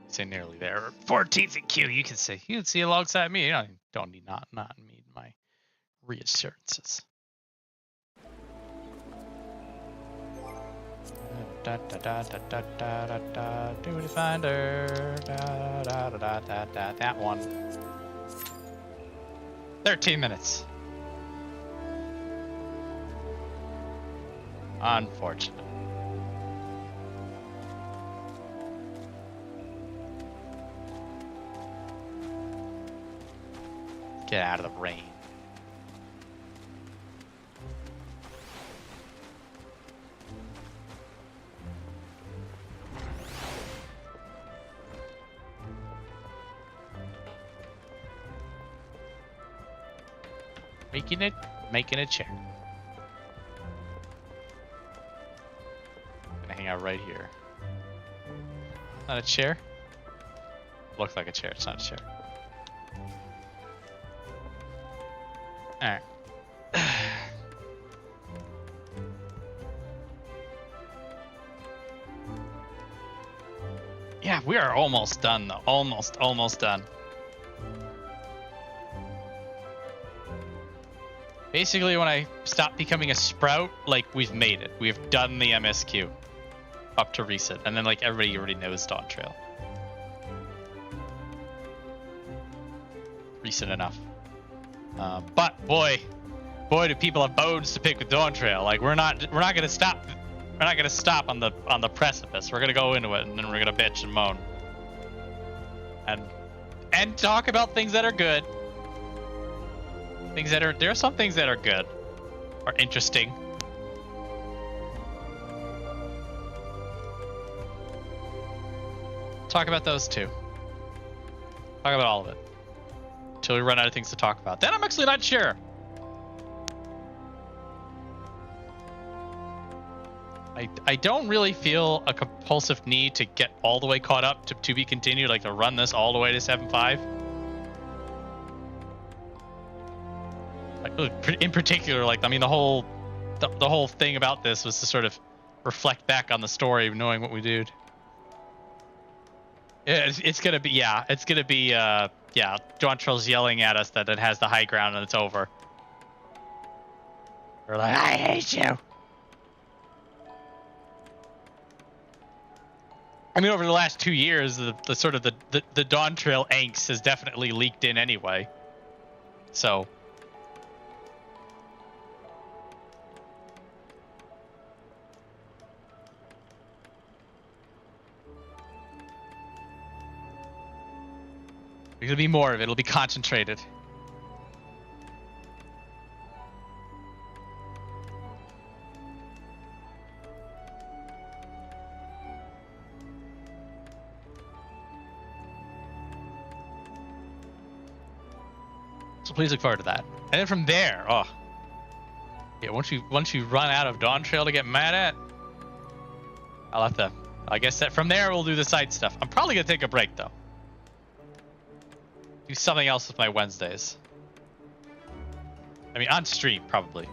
Say nearly there. 14th in queue. You can see alongside me. You don't need not need my reassurances. Da da da da da da da. Duty finder. Da da da da da da. That one. 13 minutes. Unfortunate. Get out of the rain. Making a chair. Gonna hang out right here. Not a chair? Looks like a chair, it's not a chair. Alright. Yeah, we are almost done though. Almost done. Basically, when I stop becoming a sprout, like, we've made it. We've done the MSQ up to recent, and then, like, everybody already knows Dawn Trail. Recent enough. But boy, do people have bones to pick with Dawn Trail. Like, we're not gonna stop. We're not gonna stop on the precipice. We're gonna go into it, and then we're gonna bitch and moan, and talk about things that are good. There are some things that are good, or interesting. Talk about those too. Talk about all of it. Until we run out of things to talk about. Then I'm actually not sure. I don't really feel a compulsive need to get all the way caught up to be continued, like to run this all the way to 7.5. In particular, like, I mean, the whole thing about this was to sort of reflect back on the story, knowing what we did. It's gonna be Dawn Trail's yelling at us that it has the high ground and it's over. We're like, I hate you. I mean, over the last 2 years, the sort of the Dawn Trail angst has definitely leaked in anyway. So. There's gonna be more of it. It'll be concentrated. So please look forward to that. And then from there, oh, yeah. Once you run out of Dawn Trail to get mad at, I'll have to. I guess that from there we'll do the side stuff. I'm probably gonna take a break though. Do something else with my Wednesdays. I mean, on stream probably.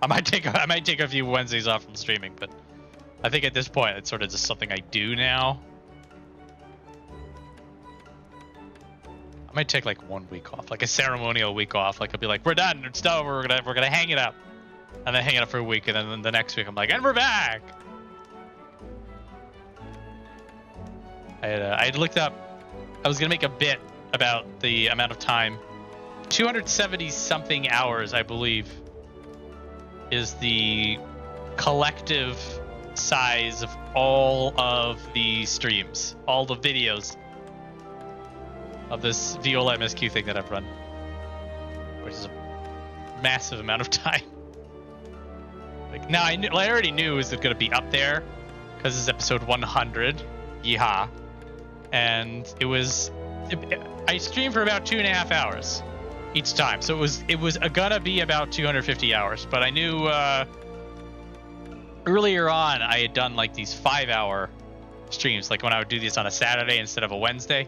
I might take a few Wednesdays off from streaming, but I think at this point it's sort of just something I do now. I might take like 1 week off, like a ceremonial week off. Like I'll be like, we're done, it's over, we're gonna hang it up, and then hang it up for a week, and then the next week I'm like, and we're back. I had looked up. I was gonna make a bit about the amount of time. 270 something hours, I believe, is the collective size of all of the streams, all the videos of this Viola MSQ thing that I've run, which is a massive amount of time. Like, now I already knew it was going to be up there because this is episode 100, yeehaw, and I streamed for about 2.5 hours each time, so it was gonna be about 250 hours. But I knew earlier on I had done like these 5-hour streams, like when I would do these on a Saturday instead of a Wednesday.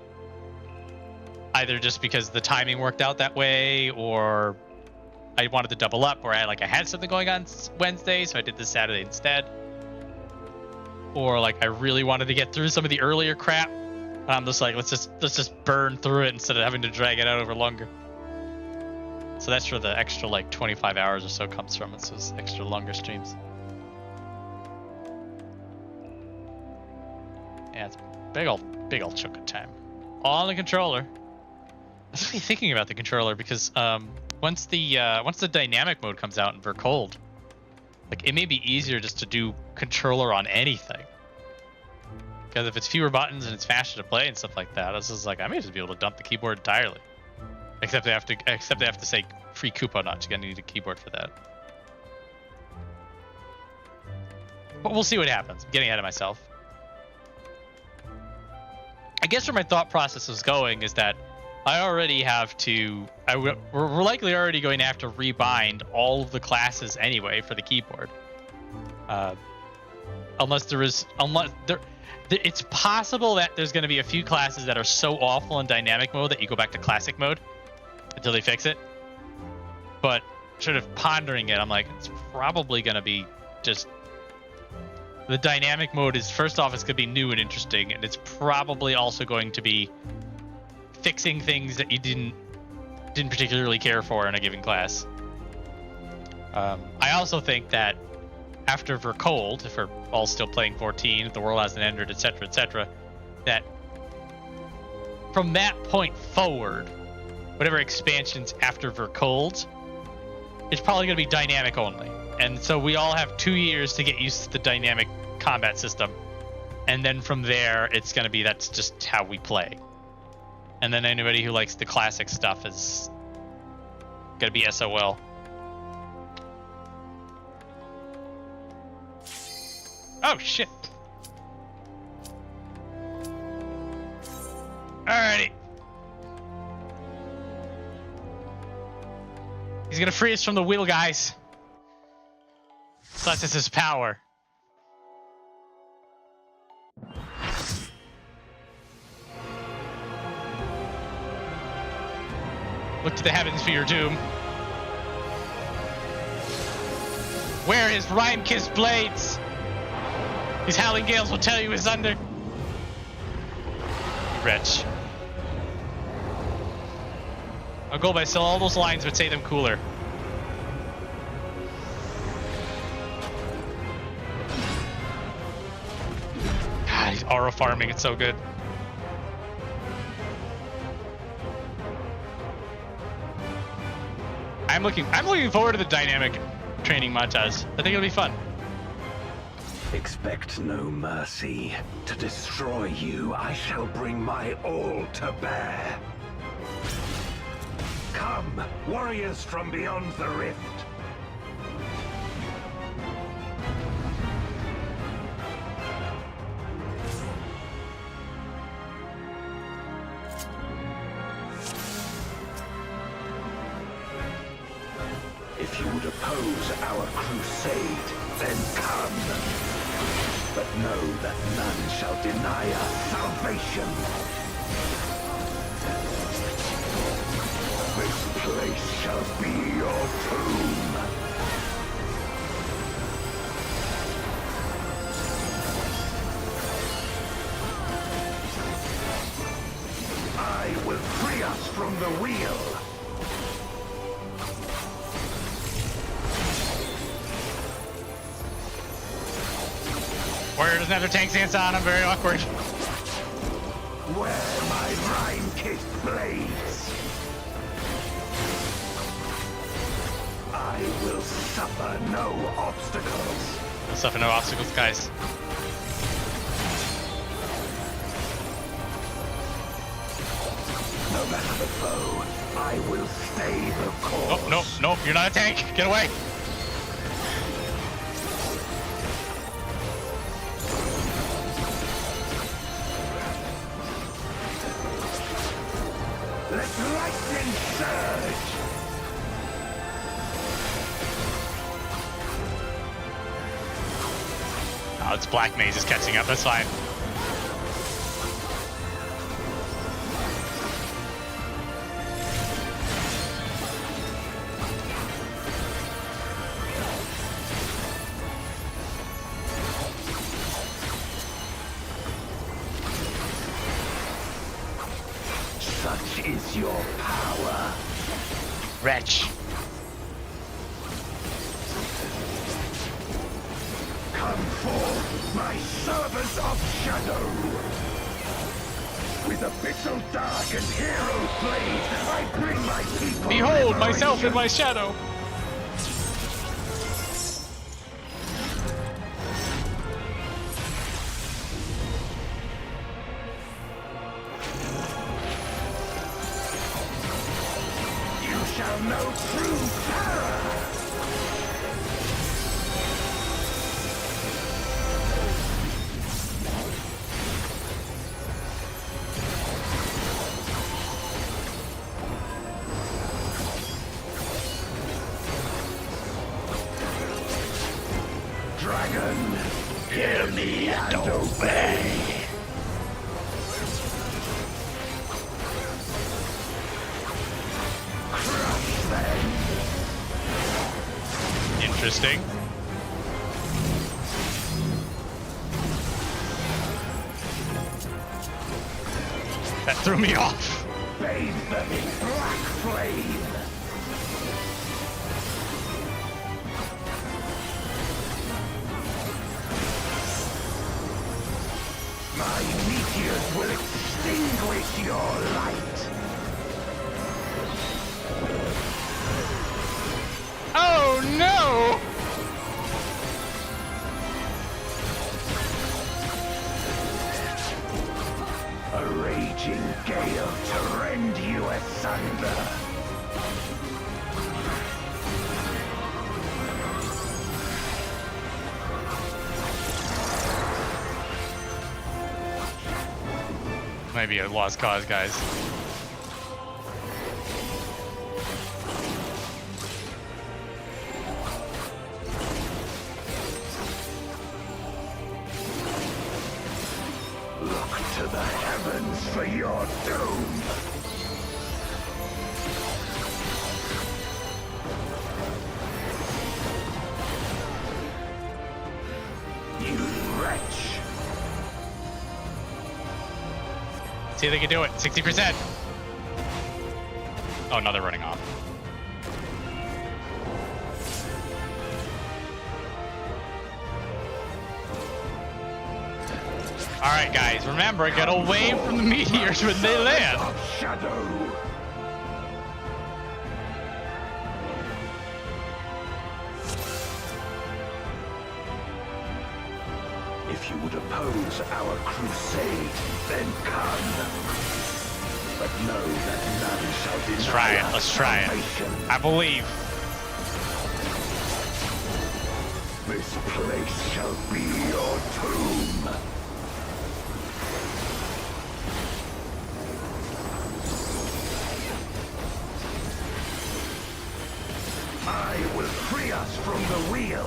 Either just because the timing worked out that way, or I wanted to double up, or I had something going on Wednesday, so I did this Saturday instead. Or like I really wanted to get through some of the earlier crap, and I'm just like, let's just burn through it instead of having to drag it out over longer. So that's where the extra like 25 hours or so comes from. It's those extra longer streams. Yeah, it's a big old chunk of time. All on the controller. I was really thinking about the controller because once the dynamic mode comes out in Vercold, like it may be easier just to do controller on anything. Because if it's fewer buttons and it's faster to play and stuff like that, it's just like I may just be able to dump the keyboard entirely. Except they have to say free coupon notch. You're gonna need a keyboard for that. But we'll see what happens. I'm getting ahead of myself. I guess where my thought process is going is that I already have to. We're likely already going to have to rebind all of the classes anyway for the keyboard. It's possible that there's going to be a few classes that are so awful in dynamic mode that you go back to classic mode until they fix it. But sort of pondering it, I'm like, it's probably going to be just the dynamic mode is, first off, it's going to be new and interesting, and it's probably also going to be fixing things that you didn't particularly care for in a given class. I also think that after Vercold, if we're all still playing 14, if the world hasn't ended, etc., that from that point forward, whatever expansions after Vercold, it's probably going to be dynamic only. And so we all have 2 years to get used to the dynamic combat system. And then from there, it's going to be, that's just how we play. And then anybody who likes the classic stuff is going to be SOL. Oh, shit. Alrighty. He's going to free us from the wheel, guys. Plus, it's his power. Look to the heavens for your doom. Wear his rhyme-kissed blades. These howling gales will tell you is under. You wretch. I'll go by, so all those lines would say them cooler. God, he's aura farming. It's so good. I'm looking forward to the dynamic training montage. I think it'll be fun. Expect no mercy. To destroy you, I shall bring my all to bear. Come, warriors from beyond the rift. If you would oppose our crusade, then come. But know that none shall deny us salvation. This place shall be your tomb. I will free us from the wheel. Warrior doesn't have their tank stance on. I'm very awkward. Where my rime-kissed blades, I will suffer no obstacles. We'll suffer no obstacles, guys. No matter the foe, I will stay the course. Oh, no, you're not a tank. Get away. Let lightning surge! Oh, it's Black Maze is catching up. That's fine. Such is your power. Wretch. Come forth, my servants of shadow. With abyssal dark and hero blade, I bring my people. Behold myself in my shadow. Shall know true terror. Dragon, hear me and obey. Interesting. That threw me off. Bathe them in black flame. My meteors will extinguish your light. Oh no! A raging gale to rend you asunder. Might be a lost cause, guys. Look to the heavens for your doom. You wretch. See if they can do it. 60%. Oh, no, they're running off. Alright, guys, remember, get away from the meteors when they land. Shadow. If you would oppose our crusade, then come. But know that none shall deny. Let's try it. Let's try it. I believe. This place shall be your tomb. I will free us from the wheel.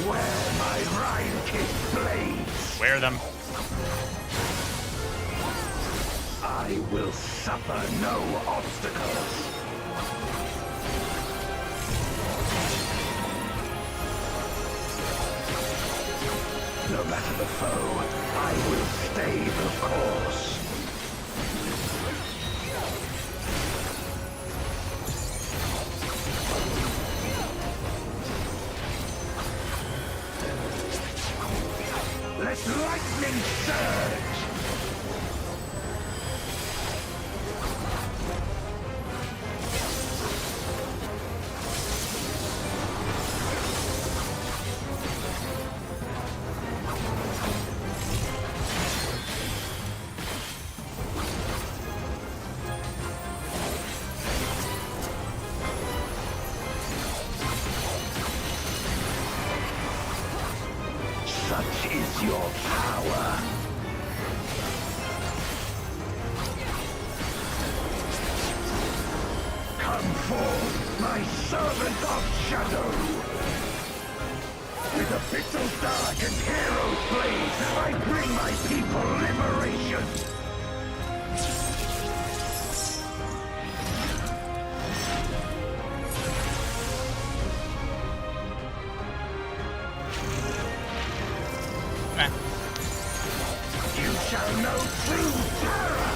Where my ranting blades. Wear them. I will suffer no obstacles. No matter the foe, I will stay the course. Let lightning surge! Such is your power. Come forth, my servant of shadow. With a pixel dark and hero's blade, I bring my people liberation. You shall know true terror!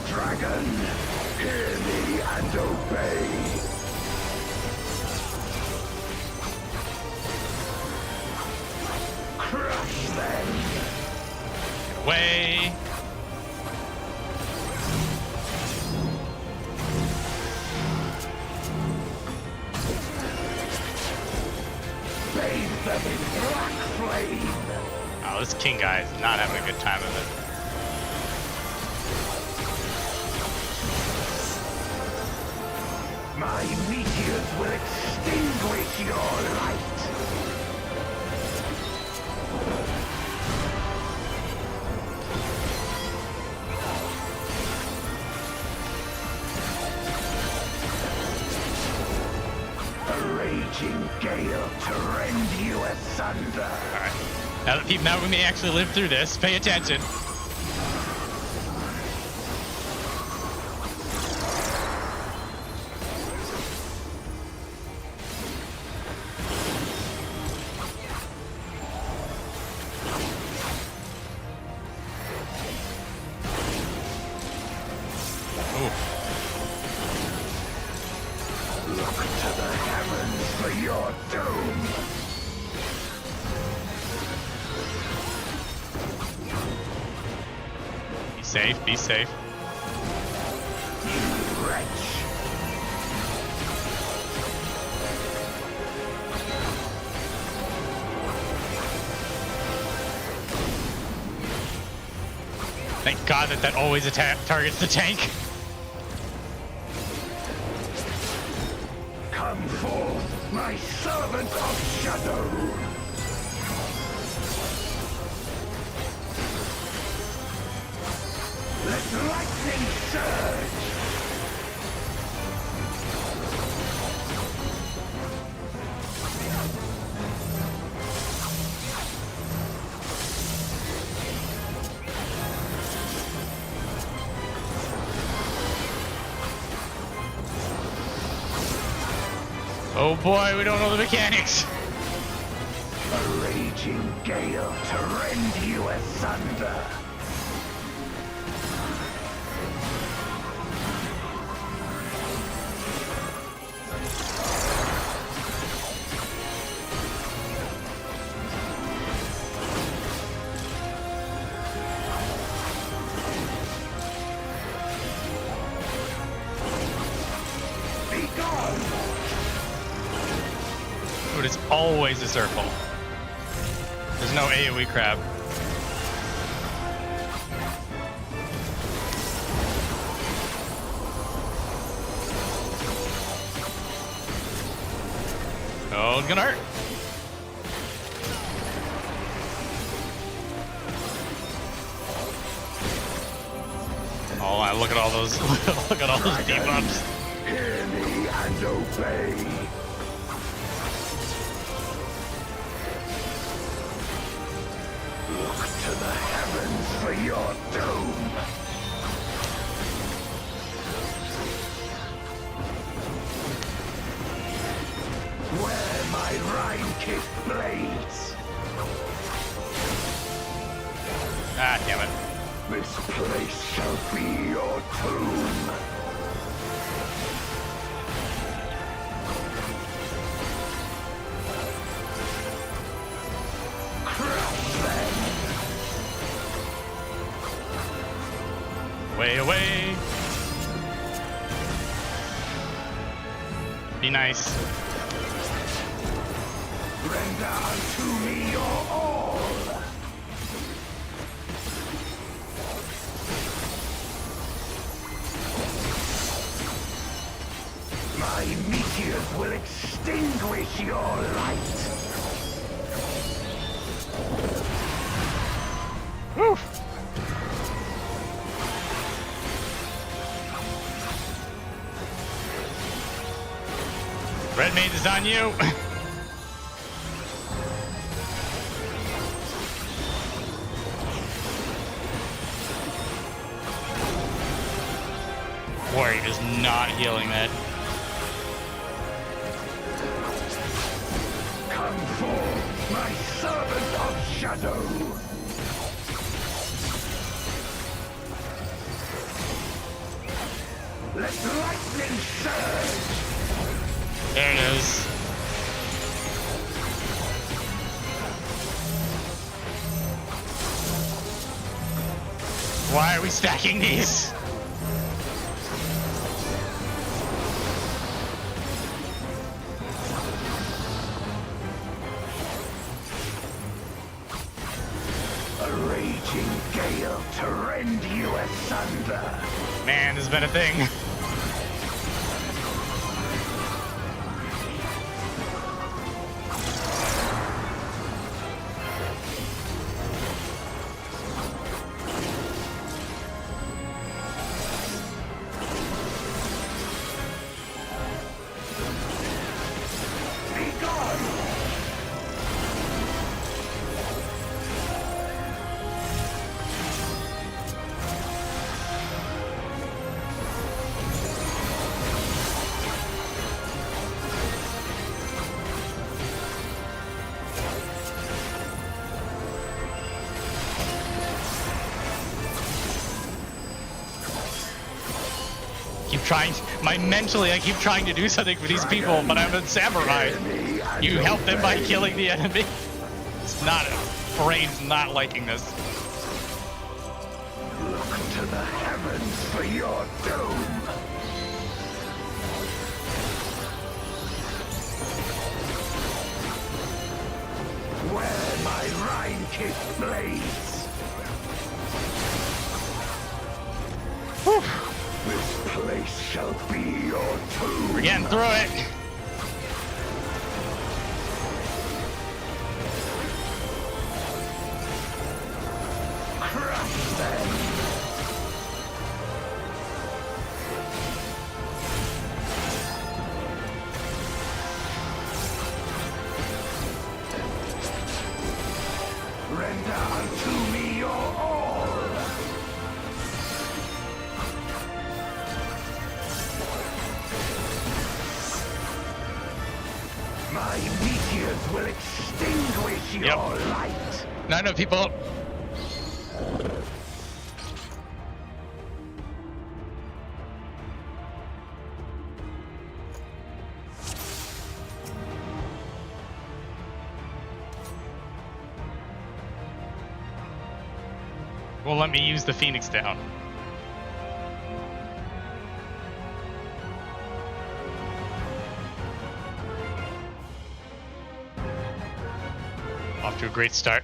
Dragon, hear me and obey! Crush them! Get away. Bathe them in black flame! Oh, this king guy is not having a good time of it. My meteors will extinguish your light! A raging gale to rend you asunder! Alright. Now we may actually live through this. Pay attention. Look to the heavens for your doom! Be safe. Be safe. You wretch! Thank God that always targets the tank. Come forth, my servant of shadow! Let lightning surge! Oh boy, we don't know the mechanics. A raging gale to rend you asunder. Dude, it's always a circle. There's no AoE crab. Oh, it's gonna hurt. Oh, look at all those look at all those debuffs. Hear me and obey. Look to the heavens for your doom. Where my Rhine-kissed blades. Ah, damn it. This place shall be your tomb. Crush them. Way away. Be nice. Render unto me your all. My meteors will extinguish your light. Woof. Red Maid is on you. Warrior is not healing that. Come forth, my servant of shadow. Let lightning surge. There it is. Why are we stacking these? A raging gale to rend you asunder. Man, this has been a thing. Mentally, I keep trying to do something for these people, but I'm a samurai. You help them by killing the enemy. It's not, brain's not liking this. Look to the heavens for your doom. Where my Rhine-kissed blades. Whew. This place shall be your tomb. We're getting through it. Crush them. Render unto me your all. My meteors will extinguish your light. Not enough people. Well, let me use the Phoenix down. Off to a great start.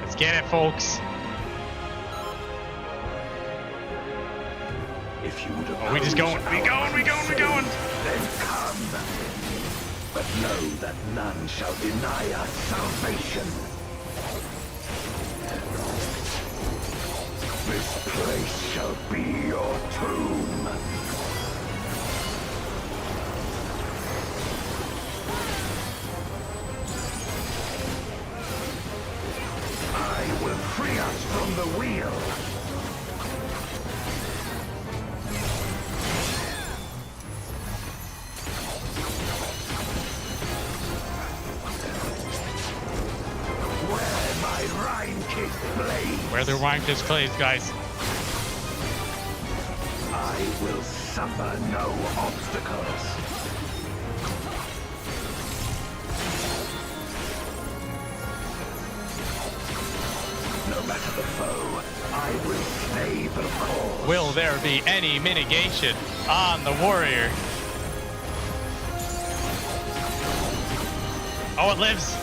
Let's get it, folks. If you would we just going. We going. Then come. But know that none shall deny us salvation. This place shall be your tomb. I will free us from the wheel. Where the Rhinkis plays, guys. I will suffer no obstacles. No matter the foe, I will stay the course. Will there be any mitigation on the warrior? Oh, it lives.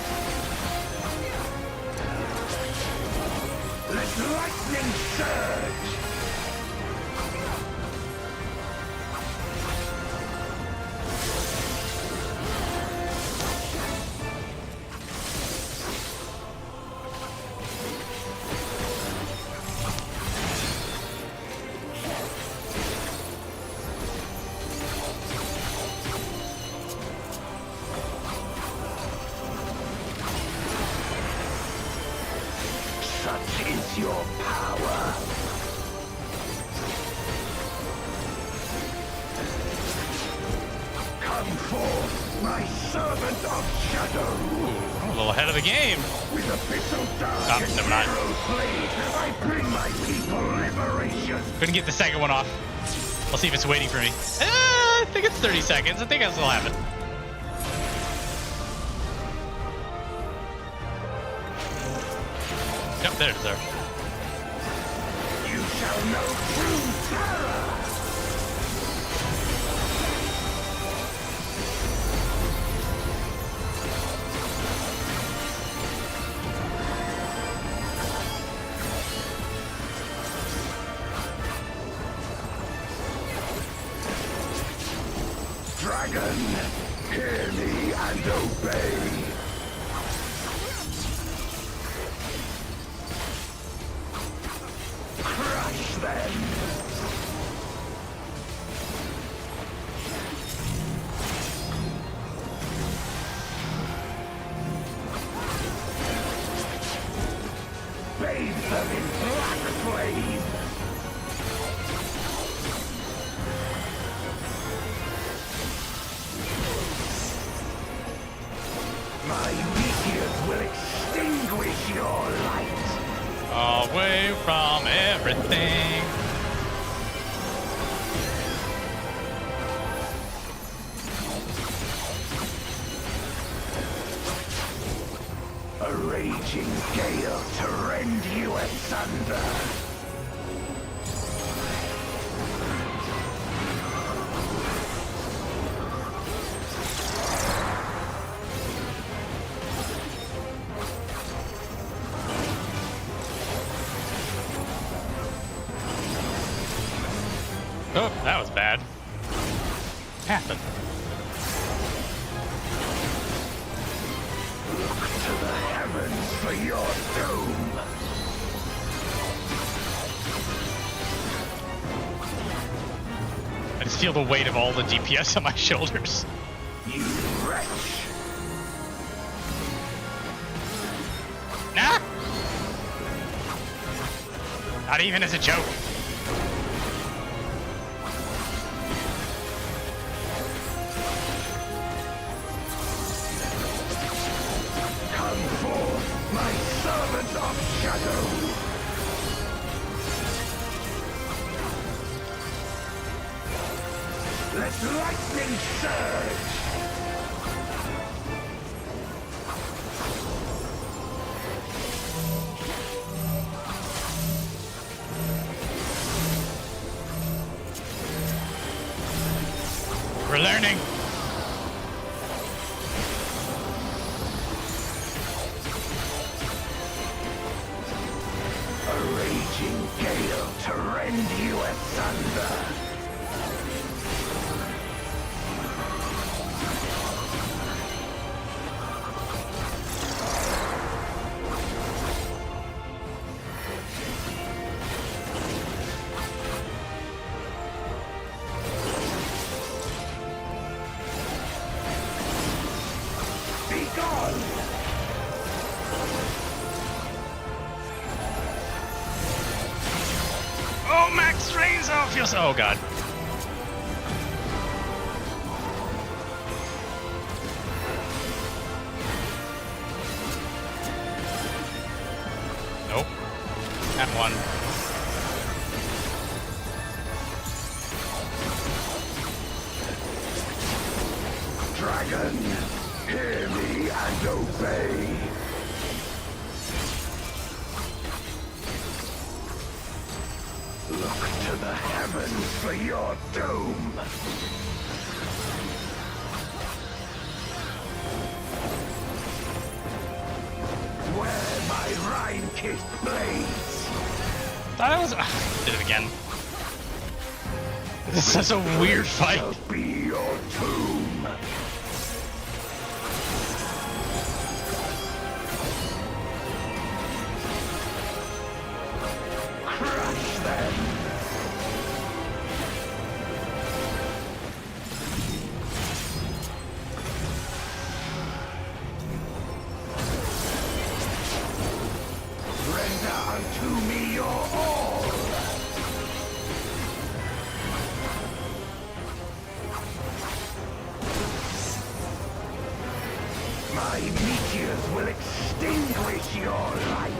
Let lightning surge! Such is your power. Come forth, my servant of shadow. I'm a little ahead of the game. With abyssal dark and never mind. narrow blade, I bring my people liberation. Couldn't get the second one off. I'll see if it's waiting for me. I think it's 30 seconds. I think I still have it. Yep, there's there. You shall know true terror. Dragon, hear me and obey. Crush them! Bathe them in black flame! My meteors will extinguish your light! Away from everything. A raging gale to rend you asunder. Oh, that was bad. Happened. Look to the heavens for your doom. I just feel the weight of all the DPS on my shoulders. You wretch! Nah! Not even as a joke. Let lightning surge! We're learning. A raging gale to rend you asunder. Oh, Max Rains! Oh, feels. Oh God. Nope. That one. Dragon, hear me and obey. Look to the heavens for your doom. Where my Rhine-kissed blades. That was. Did it again. This is such a weird fight. Shall be your tomb. Crush them. Render unto me your all. My meteors will extinguish your light.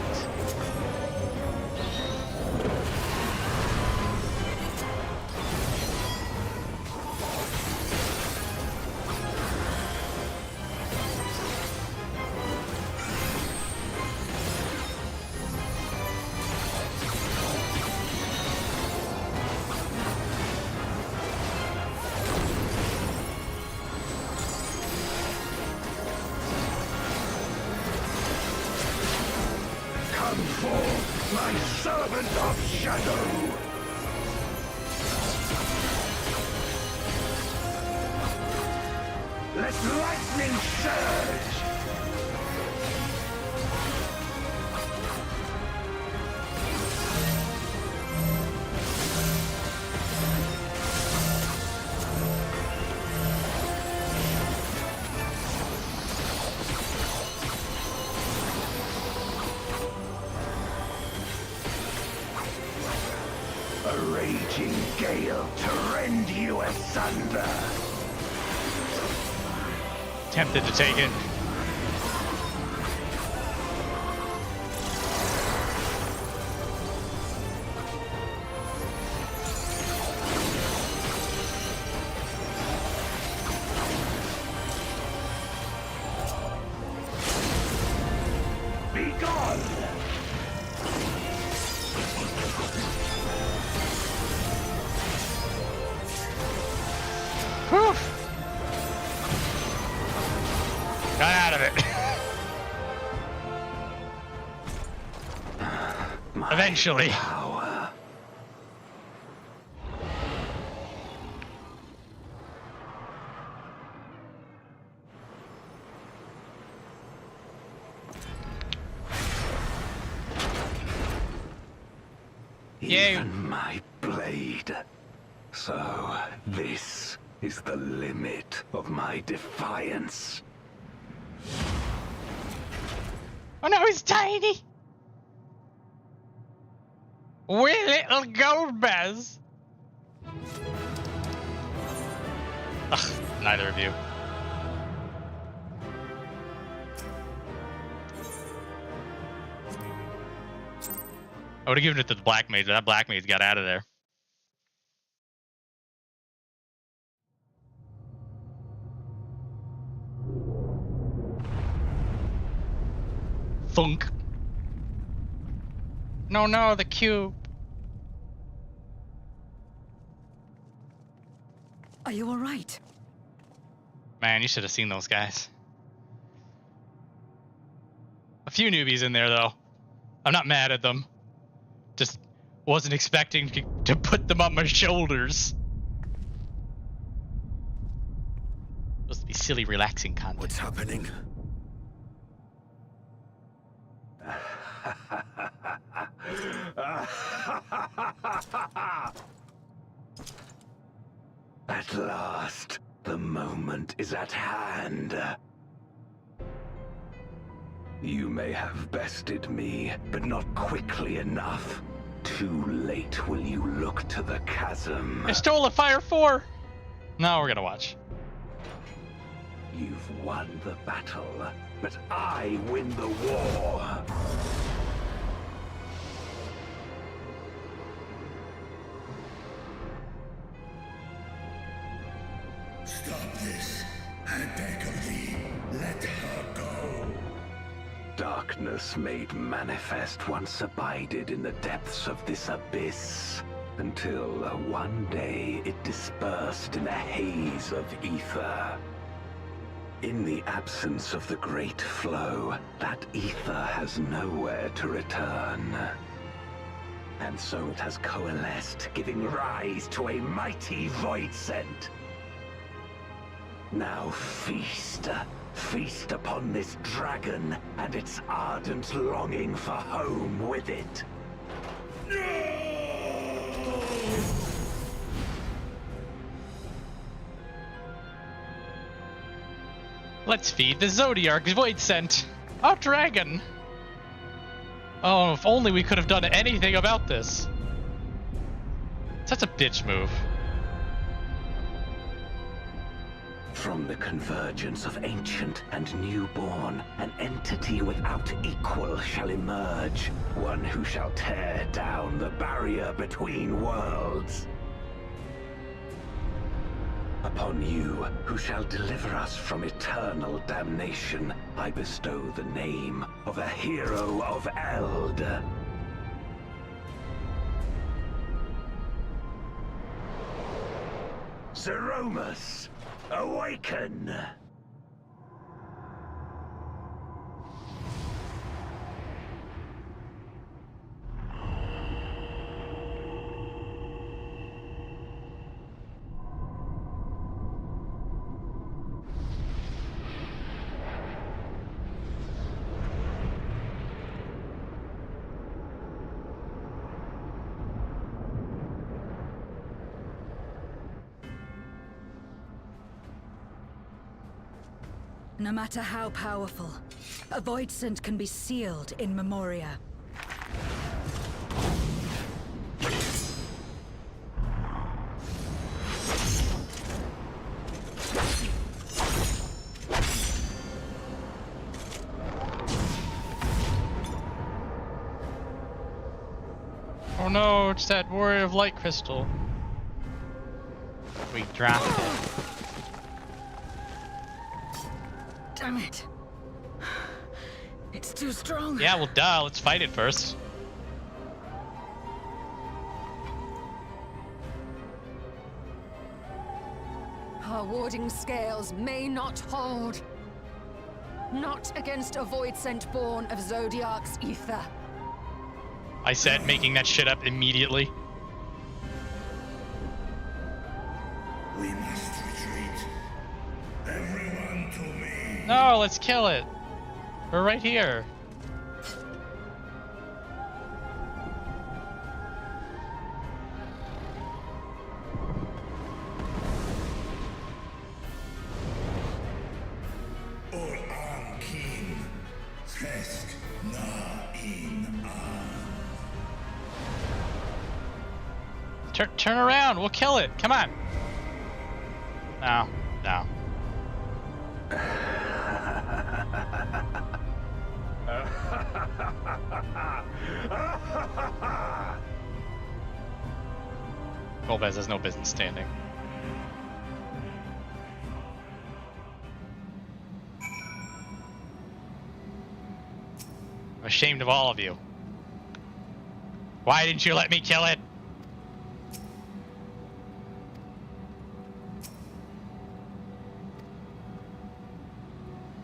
Come forth, my servant of shadow! Let lightning surge! A raging gale to rend you asunder. Tempted to take it. Be gone! Whew. Got out of it. Eventually. Power. Yay. Even my blade. So, this is the limit of my defiance. Oh no, he's tiny! We're little Golbez! Ugh, neither of you. I would have given it to the black mage, but that black mage got out of there. Thunk. No, the cube. Are you all right? Man, you should have seen those guys. A few newbies in there, though. I'm not mad at them. Just wasn't expecting to put them on my shoulders. Supposed to be silly, relaxing content. What's happening? At last, the moment is at hand. You may have bested me, but not quickly enough. Too late will you look to the chasm. I stole a Fire 4! No, we're gonna watch. You've won the battle, but I win the war. Stop this. I beg of thee, let her go. Darkness made manifest once abided in the depths of this abyss, until one day it dispersed in a haze of ether. In the absence of the great flow, that ether has nowhere to return. And so it has coalesced, giving rise to a mighty void scent. Now feast. Feast upon this dragon and its ardent longing for home with it. Let's feed the Zodiarc's void scent. A dragon. Oh, if only we could have done anything about this. Such a bitch move. From the convergence of ancient and newborn, an entity without equal shall emerge. One who shall tear down the barrier between worlds. Upon you, who shall deliver us from eternal damnation, I bestow the name of a hero of Eld. Zeromus, awaken! No matter how powerful, a void scent can be sealed in Memoria. Oh no, it's that Warrior of Light crystal. We dropped it. Damn it. It's too strong. Yeah, well, duh. Let's fight it first. Our warding scales may not hold. Not against a void scent born of Zodiarc's ether. I said making that shit up immediately. We must retreat. Everyone to me. No, let's kill it. We're right here. Turn around. We'll kill it. Come on. No. No. Golbez has no business standing. ashamed of all of you. Why didn't you let me kill it?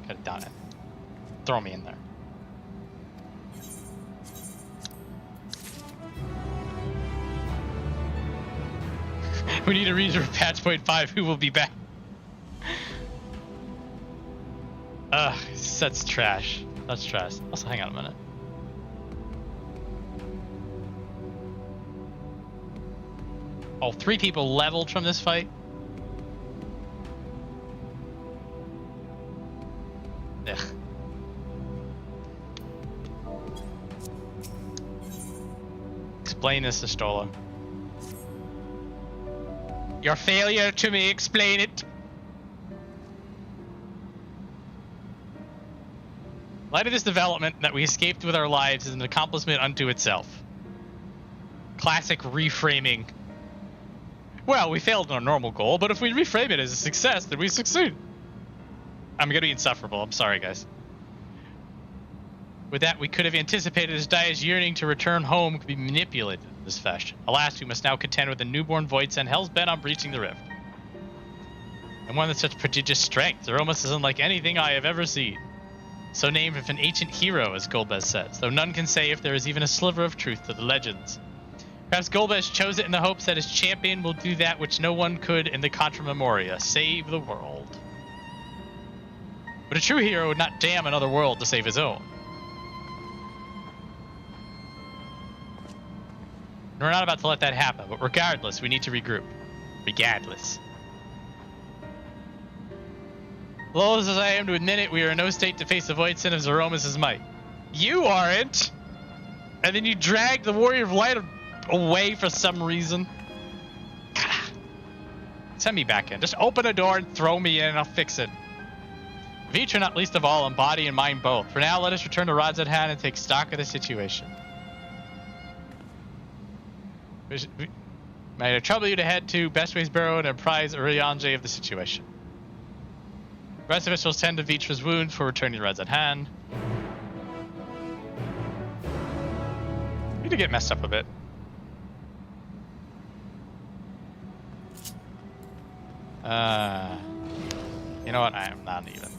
Could have done it. Throw me in there. We need to reserve patch point 5. Who will be back? Ugh, that's trash. That's trash. Also, hang on a minute. Oh, 3 people leveled from this fight? Ugh. Explain this to Stola. Your failure to me, explain it. In light of this development, that we escaped with our lives is an accomplishment unto itself. Classic reframing. Well, we failed in our normal goal, but if we reframe it as a success, then we succeed. I'm gonna be insufferable, I'm sorry guys. With that, we could have anticipated Azdaja's yearning to return home could be manipulated in this fashion. Alas, we must now contend with a newborn void sent hell's bent on breaching the rift. And one with such prodigious strength, Zeromus isn't like anything I have ever seen. So named of an ancient hero, as Golbez says, though none can say if there is even a sliver of truth to the legends. Perhaps Golbez chose it in the hopes that his champion will do that which no one could in the Contra Memoria, save the world. But a true hero would not damn another world to save his own. And we're not about to let that happen, but regardless, we need to regroup. Regardless. Loath as I am to admit it, we are in no state to face the void sin of Zeromus' might. You aren't! And then you drag the Warrior of Light away for some reason. Send me back in. Just open a door and throw me in and I'll fix it. Vitra, not least of all, in body and mind both. For now, let us return to Rods at hand and take stock of the situation. Might it trouble you to head to Bestway's Barrow and apprise Uriange of the situation. The rest of us will tend to Vitra's wound for returning to Rods at hand. Need to get messed up a bit. You know what? I am not even.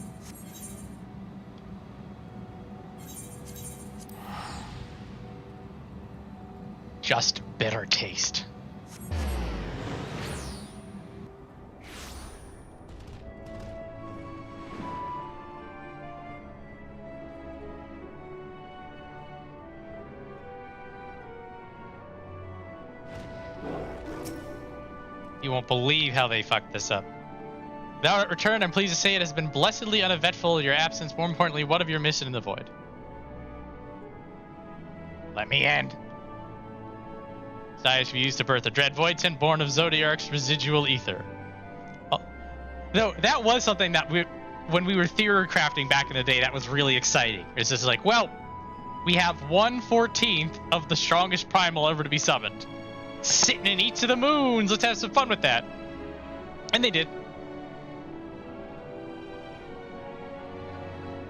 Just bitter taste. You won't believe how they fucked this up. Without return, I'm pleased to say it has been blessedly uneventful in your absence. More importantly, what of your mission in the void? Let me end. Dais we used to birth a dread voidson born of Zodiark's residual ether. Oh, no, that was something that when we were theory crafting back in the day, that was really exciting. It's just like, well, we have 1/14 of the strongest primal ever to be summoned. Sitting in each of the moons. Let's have some fun with that. And they did.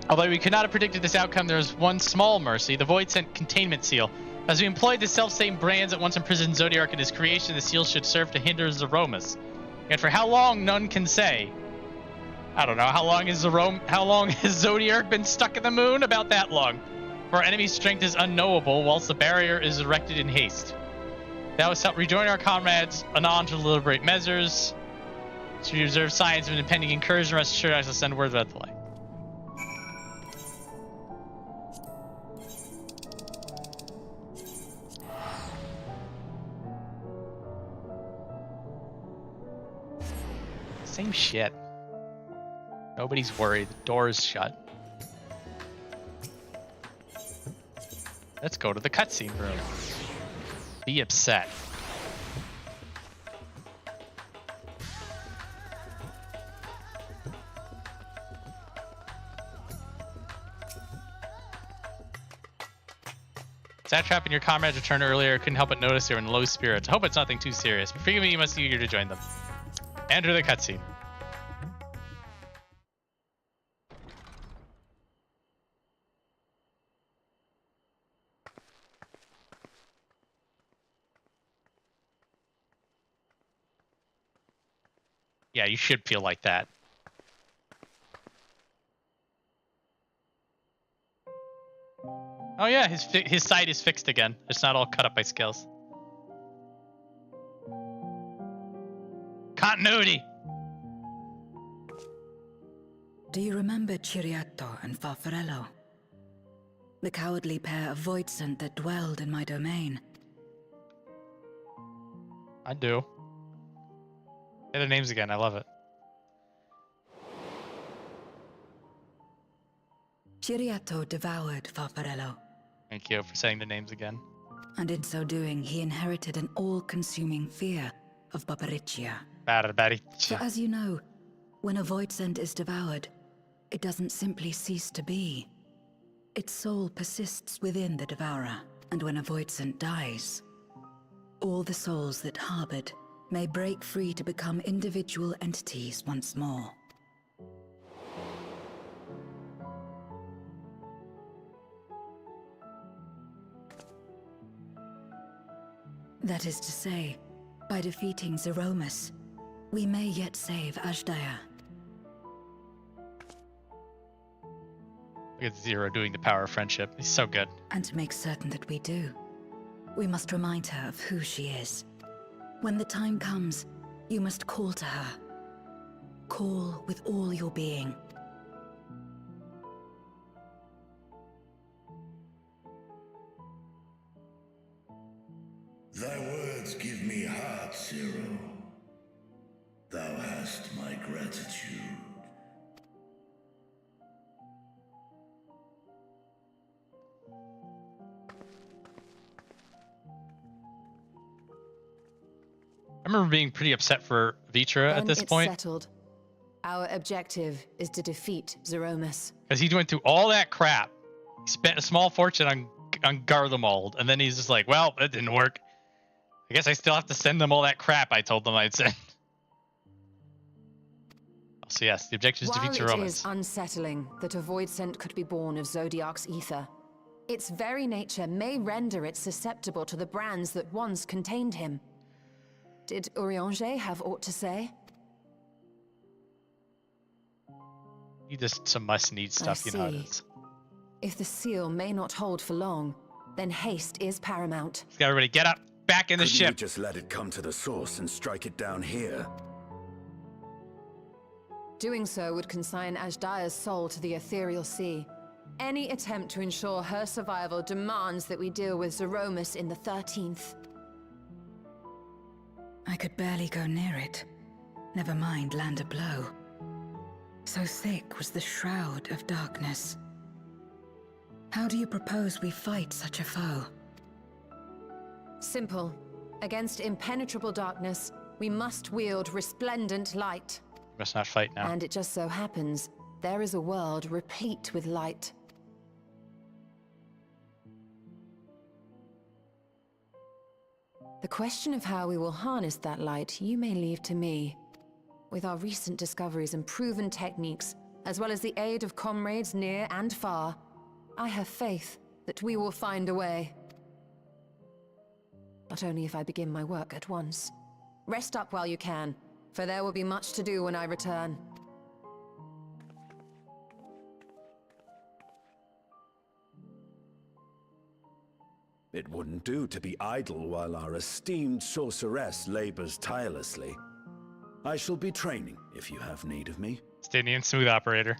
Although we could not have predicted this outcome, there was one small mercy. The Void sent containment seal. As we employed the self-same brands that once imprisoned Zodiark in his creation, the seal should serve to hinder Zeromus. And for how long, none can say. I don't know. How long has Zodiark been stuck in the moon? About that long. For our enemy's strength is unknowable, whilst the barrier is erected in haste. Thou hast helped rejoin our comrades, anon to deliberate measures. So we observe signs of an impending incursion. Rest assured, I shall send word about the delay. Same shit. Nobody's worried. The door is shut. Let's go to the cutscene room. Be upset. Satrap and your comrades returned earlier. Couldn't help but notice they were in low spirits. I hope it's nothing too serious, but forgive me, you must be eager to join them. Enter the cutscene. Yeah, you should feel like that. Oh yeah, his side is fixed again. It's not all cut up by scales. Continuity. Do you remember Ciriato and Farfarello? The cowardly pair of Voidsent that dwelled in my domain. I do. Say their names again, I love it. Ciriato devoured Farfarello. Thank you for saying the names again. And in so doing, he inherited an all-consuming fear of Barbariccia. Barbariccia. For as you know, when a Voidsent is devoured, it doesn't simply cease to be. Its soul persists within the devourer, and when a Voidsent dies, all the souls that harbored may break free to become individual entities once more. That is to say, by defeating Zeromus, we may yet save Azdaja. Look at Zero doing the power of friendship. He's so good. And to make certain that we do, we must remind her of who she is. When the time comes, you must call to her. Call with all your being. Thy words give me heart, Zero. Thou hast my gratitude. I remember being pretty upset for Vitra at this point. Settled. Our objective is to defeat Zeromus. Because he went through all that crap. He spent a small fortune on Garlemald, and then he's just like, well, that didn't work. I guess I still have to send them all that crap I told them I'd send. So yes, the objective is to defeat Zeromus. While it is unsettling that a Voidsent could be born of Zodiac's ether, its very nature may render it susceptible to the brands that once contained him. Did Urianger have aught to say? Just some must-need stuff, you know how it is. If the seal may not hold for long, then haste is paramount. Let's get everybody get up, back in the ship. Couldn't you just let it come to the source and strike it down here? Doing so would consign Azdaja's soul to the ethereal sea. Any attempt to ensure her survival demands that we deal with Zeromus in the 13th. I could barely go near it. Never mind land a blow. So thick was the shroud of darkness. How do you propose we fight such a foe? Simple. Against impenetrable darkness, we must wield resplendent light. We must not fight now. And it just so happens, there is a world replete with light. The question of how we will harness that light, you may leave to me. With our recent discoveries and proven techniques, as well as the aid of comrades near and far, I have faith that we will find a way. But only if I begin my work at once. Rest up while you can, for there will be much to do when I return. It wouldn't do to be idle while our esteemed sorceress labors tirelessly. I shall be training if you have need of me. Stadian smooth operator.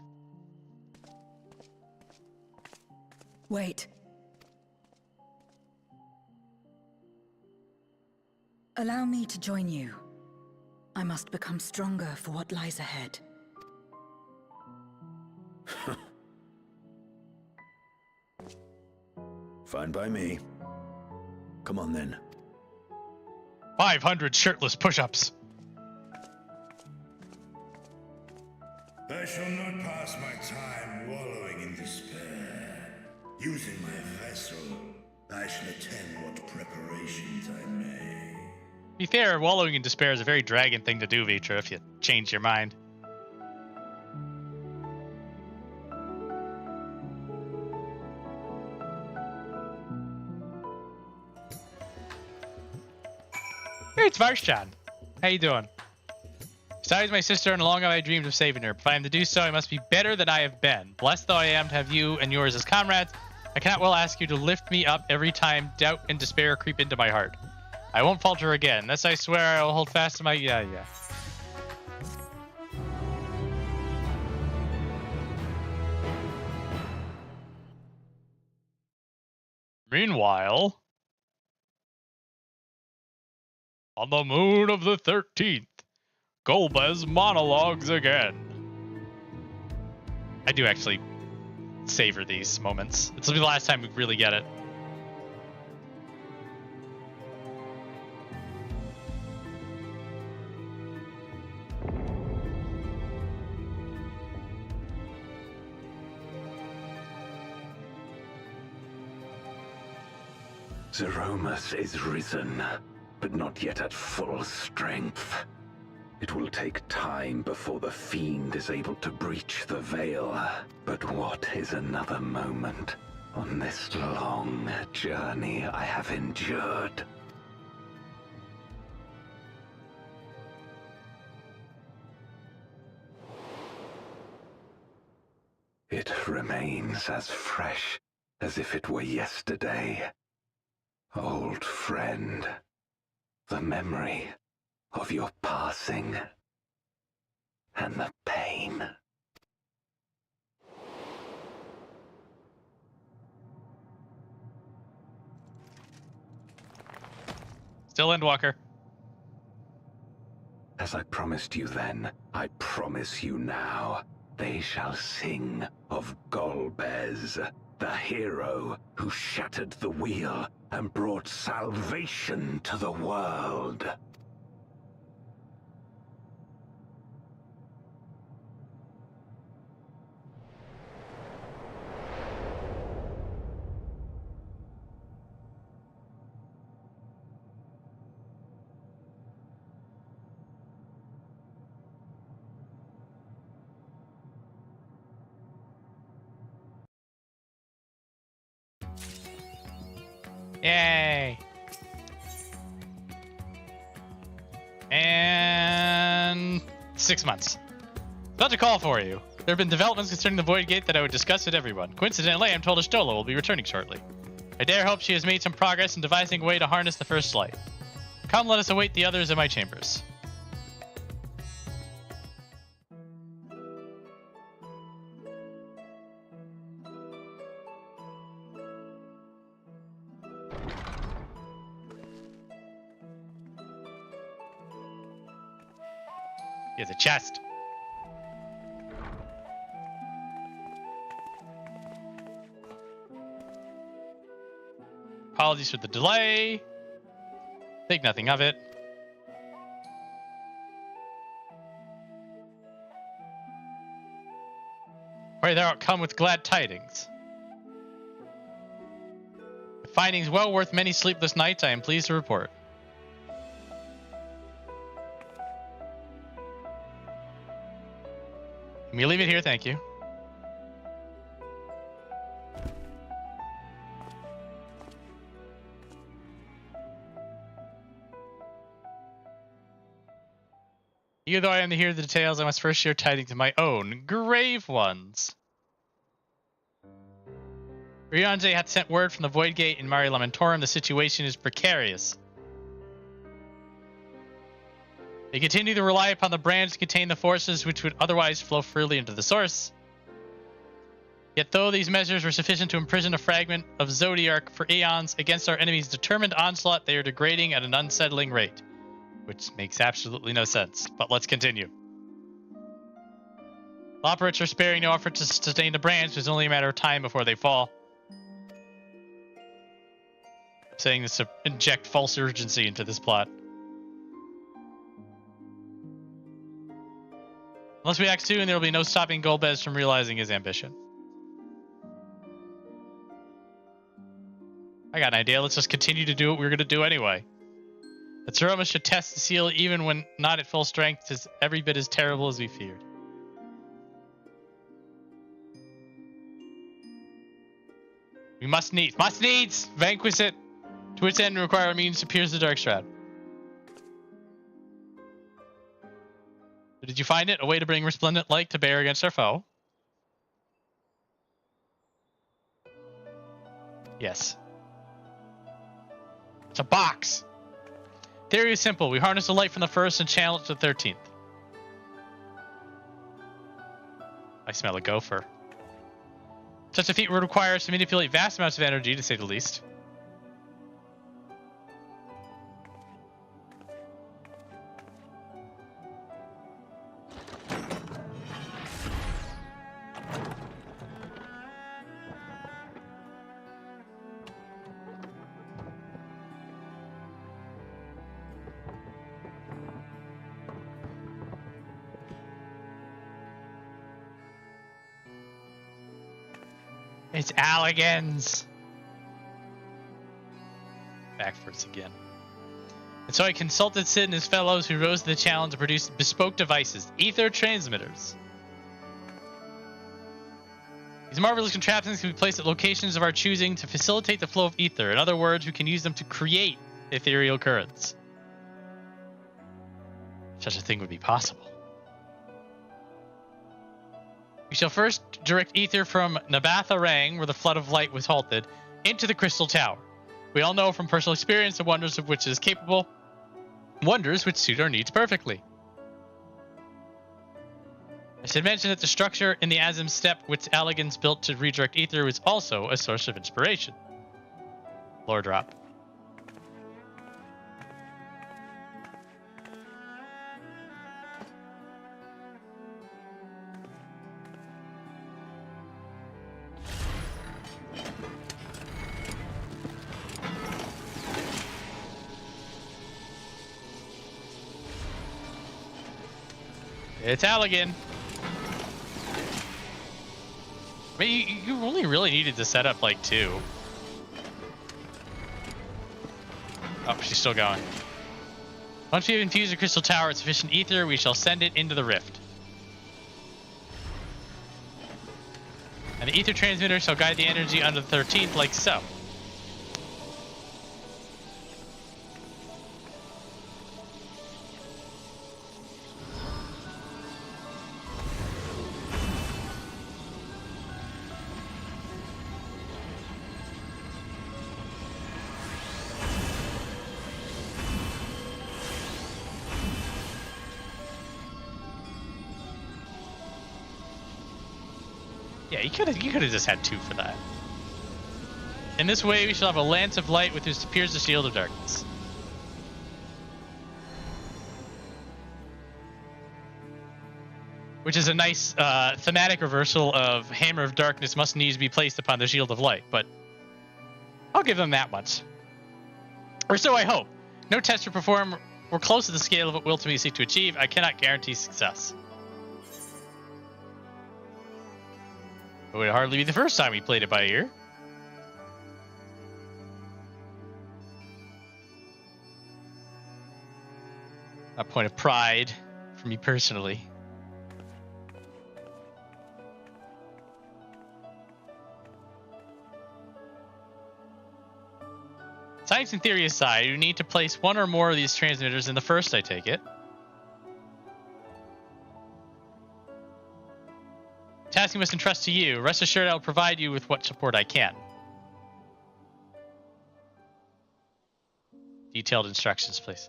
Wait. Allow me to join you. I must become stronger for what lies ahead. Fine by me. Come on then. 500 shirtless push-ups. I shall not pass my time wallowing in despair. Using my vessel, I shall attend what preparations I may. To be fair, wallowing in despair is a very dragon thing to do, Vitra, if you change your mind. Hey, it's Varshan. How you doing? Besides my sister, and long have I dreamed of saving her. If I am to do so, I must be better than I have been. Blessed though I am to have you and yours as comrades, I cannot well ask you to lift me up every time doubt and despair creep into my heart. I won't falter again. Thus I swear I will hold fast to my... Yeah. Meanwhile, on the moon of the 13th, Golbez monologues again. I do actually savor these moments. This will be the last time we really get it. Zeromus is risen, but not yet at full strength. It will take time before the fiend is able to breach the veil. But what is another moment on this long journey I have endured? It remains as fresh as if it were yesterday. Old friend, the memory of your passing and the pain. Still Endwalker. As I promised you then, I promise you now. They shall sing of Golbez, the hero who shattered the wheel and brought salvation to the world. Yay! And 6 months. About to call for you. There have been developments concerning the Void Gate that I would discuss with everyone. Coincidentally, I am told Azdaja will be returning shortly. I dare hope she has made some progress in devising a way to harness the first light. Come, let us await the others in my chambers. He has a chest. Apologies for the delay. Think nothing of it. Pray thou art come with glad tidings. The findings well worth many sleepless nights, I am pleased to report. Can we leave it here? Thank you. Even though I am to hear the details, I must first share tidings of my own grave ones. Durante hath sent word from the Void Gate in Mare Lamentorum. The situation is precarious. They continue to rely upon the brands to contain the forces which would otherwise flow freely into the source. Yet though these measures were sufficient to imprison a fragment of Zodiarch for eons against our enemy's determined onslaught, they are degrading at an unsettling rate. Which makes absolutely no sense. But let's continue. Loporrits are sparing no effort to sustain the brands. It's only a matter of time before they fall. I'm saying this to inject false urgency into this plot. Unless we act soon, there will be no stopping Golbez from realizing his ambition. I got an idea. Let's just continue to do what we were going to do anyway. That Zeromus should test the seal even when not at full strength is every bit as terrible as we feared. We must needs vanquish it. To its end require a means to pierce the dark shroud. Did you find it? A way to bring resplendent light to bear against our foe? Yes. It's a box. Theory is simple. We harness the light from the first and channel it to the 13th. I smell a gopher. Such a feat would require us to manipulate vast amounts of energy, to say the least. It's Alligans! Backwards again. And so I consulted Sid and his fellows who rose to the challenge to produce bespoke devices, ether transmitters. These marvelous contraptions can be placed at locations of our choosing to facilitate the flow of ether. In other words, we can use them to create ethereal currents. Such a thing would be possible. We shall first direct ether from Nabatha Rang, where the flood of light was halted, into the Crystal Tower. We all know from personal experience the wonders of which it is capable, wonders which suit our needs perfectly. I should mention that the structure in the Azim Step which Alligans built to redirect ether was also a source of inspiration. Lore drop. It's Alligan. I mean, you only really needed to set up like 2. Oh, she's still going. Once we have infused the Crystal Tower with sufficient ether, we shall send it into the rift. And the ether transmitter shall guide the energy under the 13th like so. Yeah, you could have just had 2 for that. In this way, we shall have a lance of light with which appears the shield of darkness. Which is a nice thematic reversal of Hammer of Darkness must needs be placed upon the shield of light, but I'll give them that much. Or so I hope. No test to perform. We're close to the scale of what we ultimately seek to achieve. I cannot guarantee success. It would hardly be the first time we played it by ear. A point of pride for me personally. Science and theory aside, you need to place 1 or more of these transmitters in the first, I take it. Task we must entrust to you. Rest assured I will provide you with what support I can. Detailed instructions, please.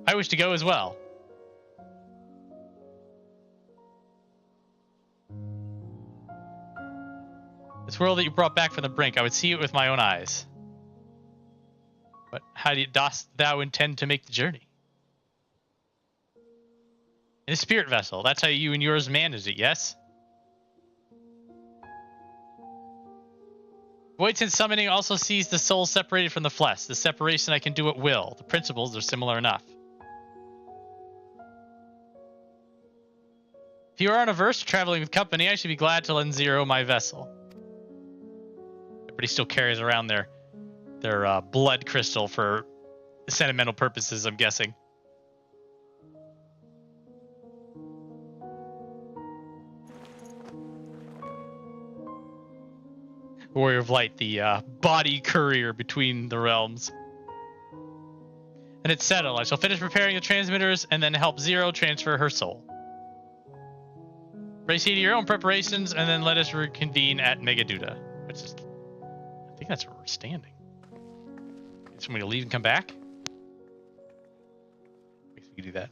I wish to go as well. This world that you brought back from the brink, I would see it with my own eyes. But how dost thou intend to make the journey? In a spirit vessel. That's how you and yours manage it, yes? Void Sense Summoning also sees the soul separated from the flesh. The separation I can do at will. The principles are similar enough. If you are unaverse to traveling with company, I should be glad to lend Zero my vessel. Everybody still carries around their blood crystal for sentimental purposes, I'm guessing. Warrior of Light, the body courier between the realms. And it's settled. I shall finish preparing the transmitters and then help Zero transfer her soul. Proceed to your own preparations, and then let us reconvene at Megaduda. Which is, I think that's where we're standing. Is somebody to leave and come back? I guess we can do that.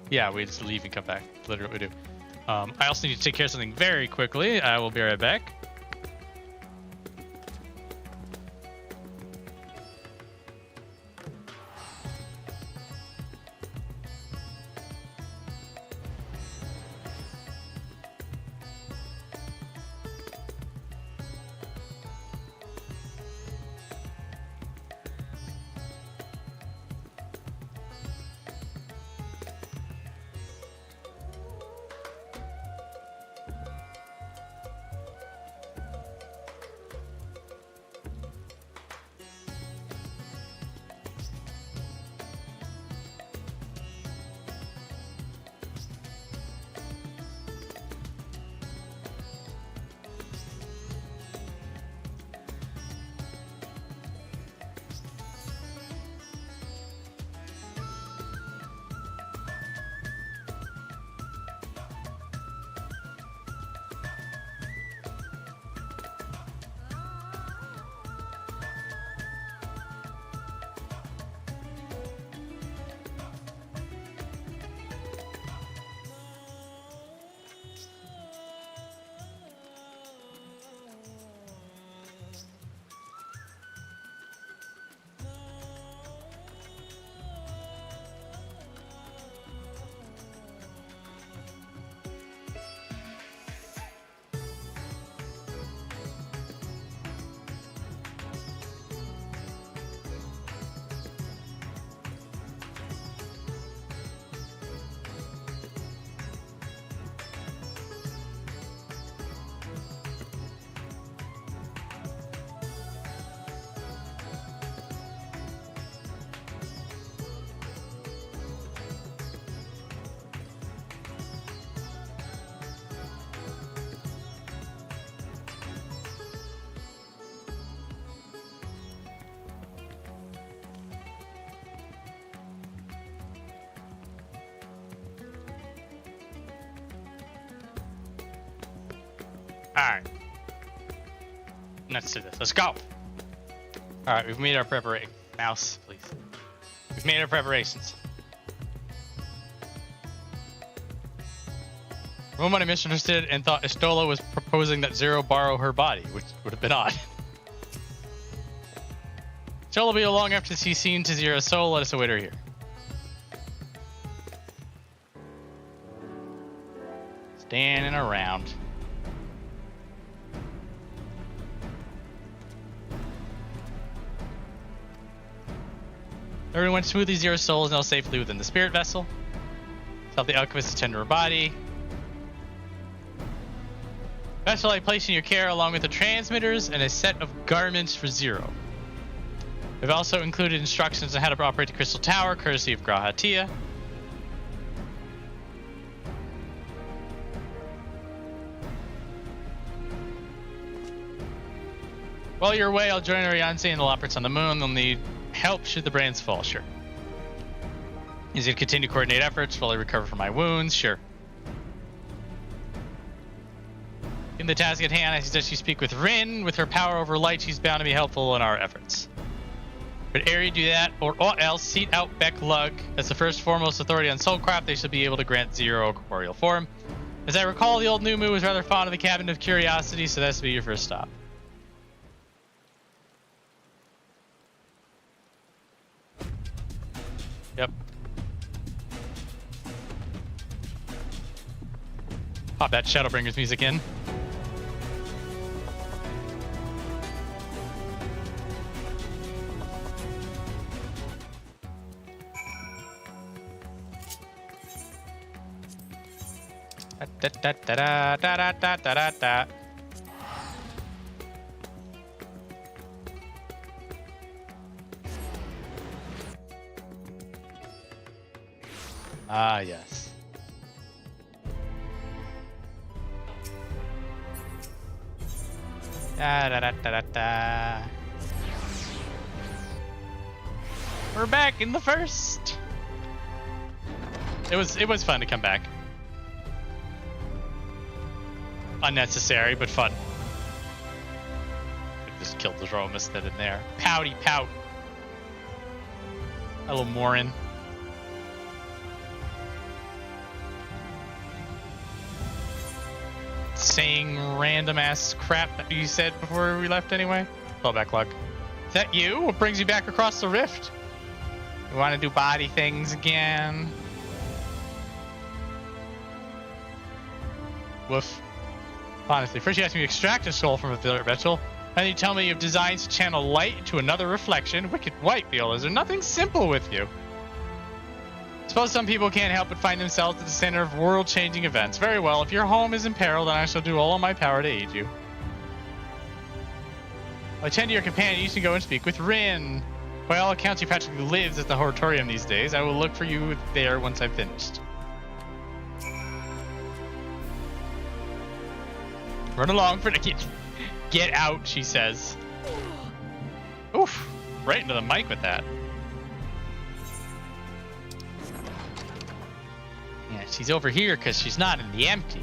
Yeah, we just leave and come back. Literally what we do. I also need to take care of something very quickly. I will be right back. Alright. Let's do this. Let's go. Alright, we've made our preparation. Mouse, please. We've made our preparations. For a moment I misunderstood and thought Estola was proposing that Zero borrow her body, which would have been odd. Estola will be along after she's seen to Zero's soul. Let us await her here. Standing around. Everyone went smoothly. Zero's soul is now safely within the spirit vessel. Tell the alchemist to tend to her body. Vessel I place in your care along with the transmitters and a set of garments for Zero. We've also included instructions on how to operate the crystal tower, courtesy of Grahatia. While you're away, I'll join Arianze and the Loports on the moon. They'll need help should the brands fall, sure. Is it continue to coordinate efforts while I recover from my wounds? Sure. In the task at hand, I suggest you speak with Rin. With her power over light, she's bound to be helpful in our efforts. But Ari do that, or else seat out Beck Lug. As the first foremost authority on soulcraft, they should be able to grant Zero a corporeal form. As I recall, the old Numu was rather fond of the Cabinet of Curiosity, so that's to be your first stop. Yep. Pop that Shadowbringers music in. Da da da da da da da da da. Ah, yes. Da da da da da da. We're back in the first. It was fun to come back. Unnecessary, but fun. Just killed the Zeromus that in there. Pouty pout. A little Morin. Saying random ass crap that you said before we left anyway. Fallback luck. Is that you? What brings you back across the rift? You want to do body things again? Woof. Honestly, first you asked me to extract a soul from a vessel, and you tell me you have designs to channel light to another reflection. Wicked white, Viola. Is there nothing simple with you? Suppose some people can't help but find themselves at the center of world-changing events. Very well, if your home is in peril, then I shall do all in my power to aid you. I attend to your companion. You can go and speak with Rin. By all accounts, he practically lives at the Hortorium these days. I will look for you there once I've finished. Run along for the get out, she says. Oof, right into the mic with that. Yeah, she's over here because she's not in the empty.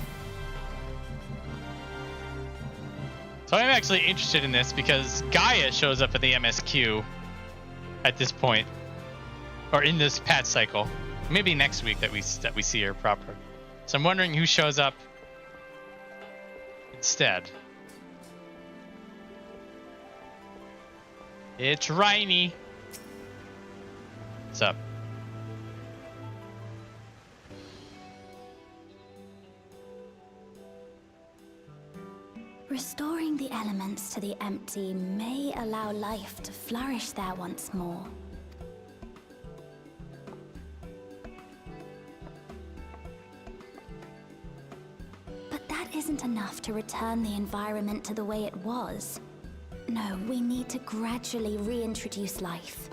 So I'm actually interested in this because Gaia shows up at the MSQ at this point, or in this patch cycle. Maybe next week that we see her proper. So I'm wondering who shows up instead. It's Rainy. What's up? Restoring the elements to the empty may allow life to flourish there once more. But that isn't enough to return the environment to the way it was. No, we need to gradually reintroduce life,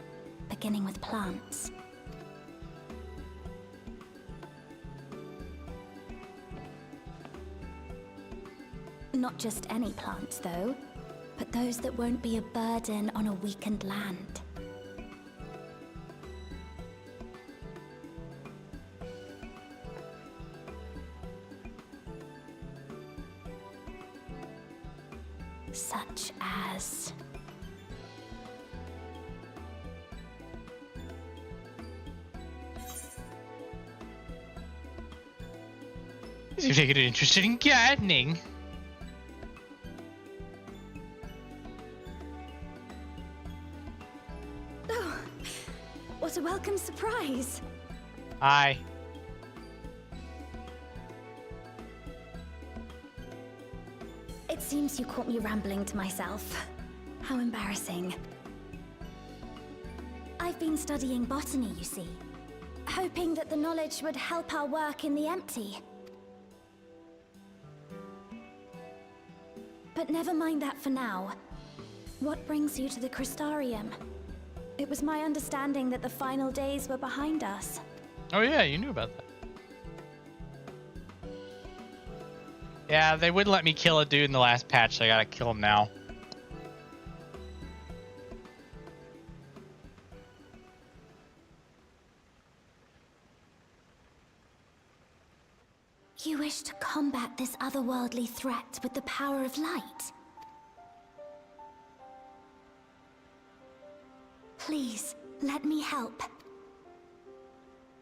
beginning with plants. Not just any plants, though, but those that won't be a burden on a weakened land. Such as... You're taking an interest in gardening. Oh, what a welcome surprise. Hi. It seems you caught me rambling to myself. How embarrassing. I've been studying botany, you see. Hoping that the knowledge would help our work in the empty. But never mind that for now. What brings you to the Crystarium? It was my understanding that the final days were behind us. Oh yeah, you knew about that. Yeah, they wouldn't let me kill a dude in the last patch, so I gotta kill him now. You wish to combat this otherworldly threat with the power of light? Please, let me help.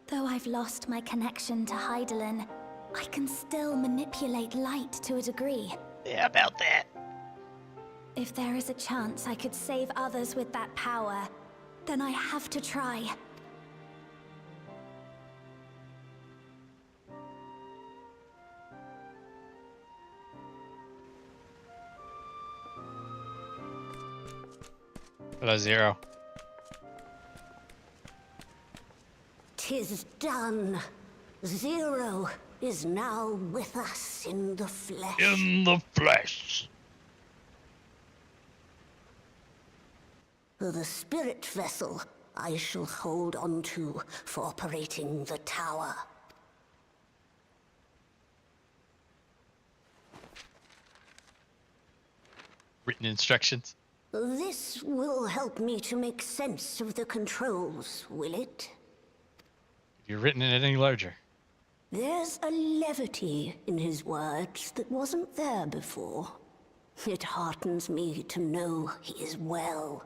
Though I've lost my connection to Hydaelyn, I can still manipulate light to a degree. Yeah, about that. If there is a chance I could save others with that power, then I have to try. Hello, Zero. 'Tis done. Zero is now with us in the flesh. In the flesh. The spirit vessel I shall hold on to for operating the tower. Written instructions. This will help me to make sense of the controls, will it? Have you written it any larger? There's a levity in his words that wasn't there before. It heartens me to know he is well.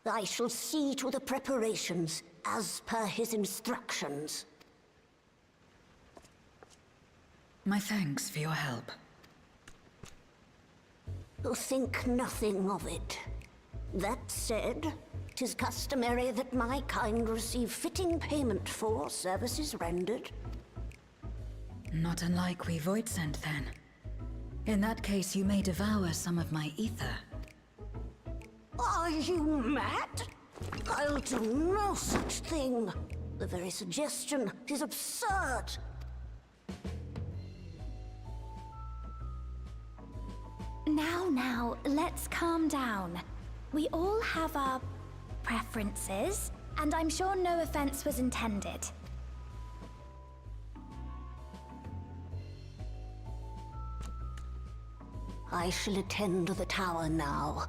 I shall see to the preparations as per his instructions. My thanks for your help. Think nothing of it. That said, 'tis customary that my kind receive fitting payment for services rendered. Not unlike we Void sent, then. In that case, you may devour some of my ether. Are you mad? I'll do no such thing. The very suggestion is absurd. Now, let's calm down. We all have our preferences, and I'm sure no offense was intended. I shall attend to the tower now.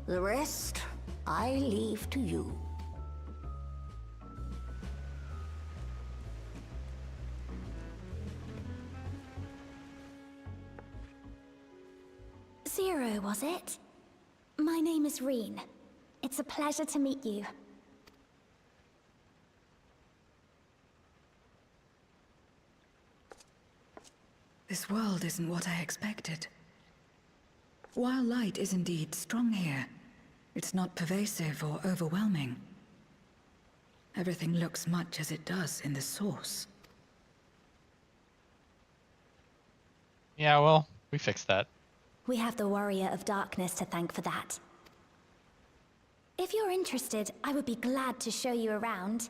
The rest, I leave to you. Zero, was it? My name is Reen. It's a pleasure to meet you. This world isn't what I expected. While light is indeed strong here, it's not pervasive or overwhelming. Everything looks much as it does in the source. Yeah, well, we fixed that. We have the Warrior of Darkness to thank for that. If you're interested, I would be glad to show you around.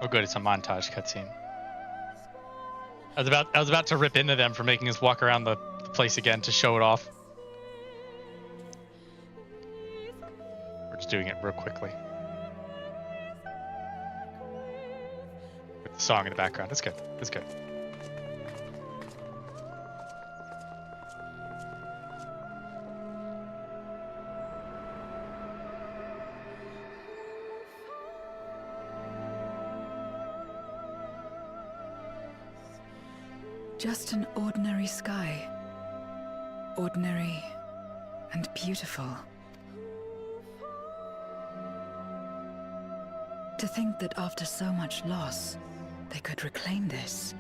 Oh good, it's a montage cutscene. I was about to rip into them for making us walk around the place again to show it off. We're just doing it real quickly. With the song in the background. That's good. That's good. Just an ordinary sky. Ordinary and beautiful. To think that after so much loss, they could reclaim this.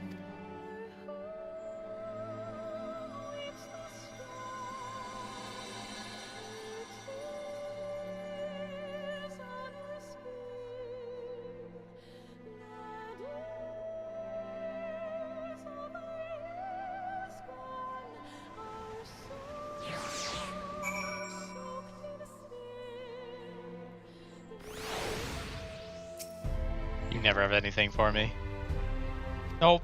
Never have anything for me. Nope.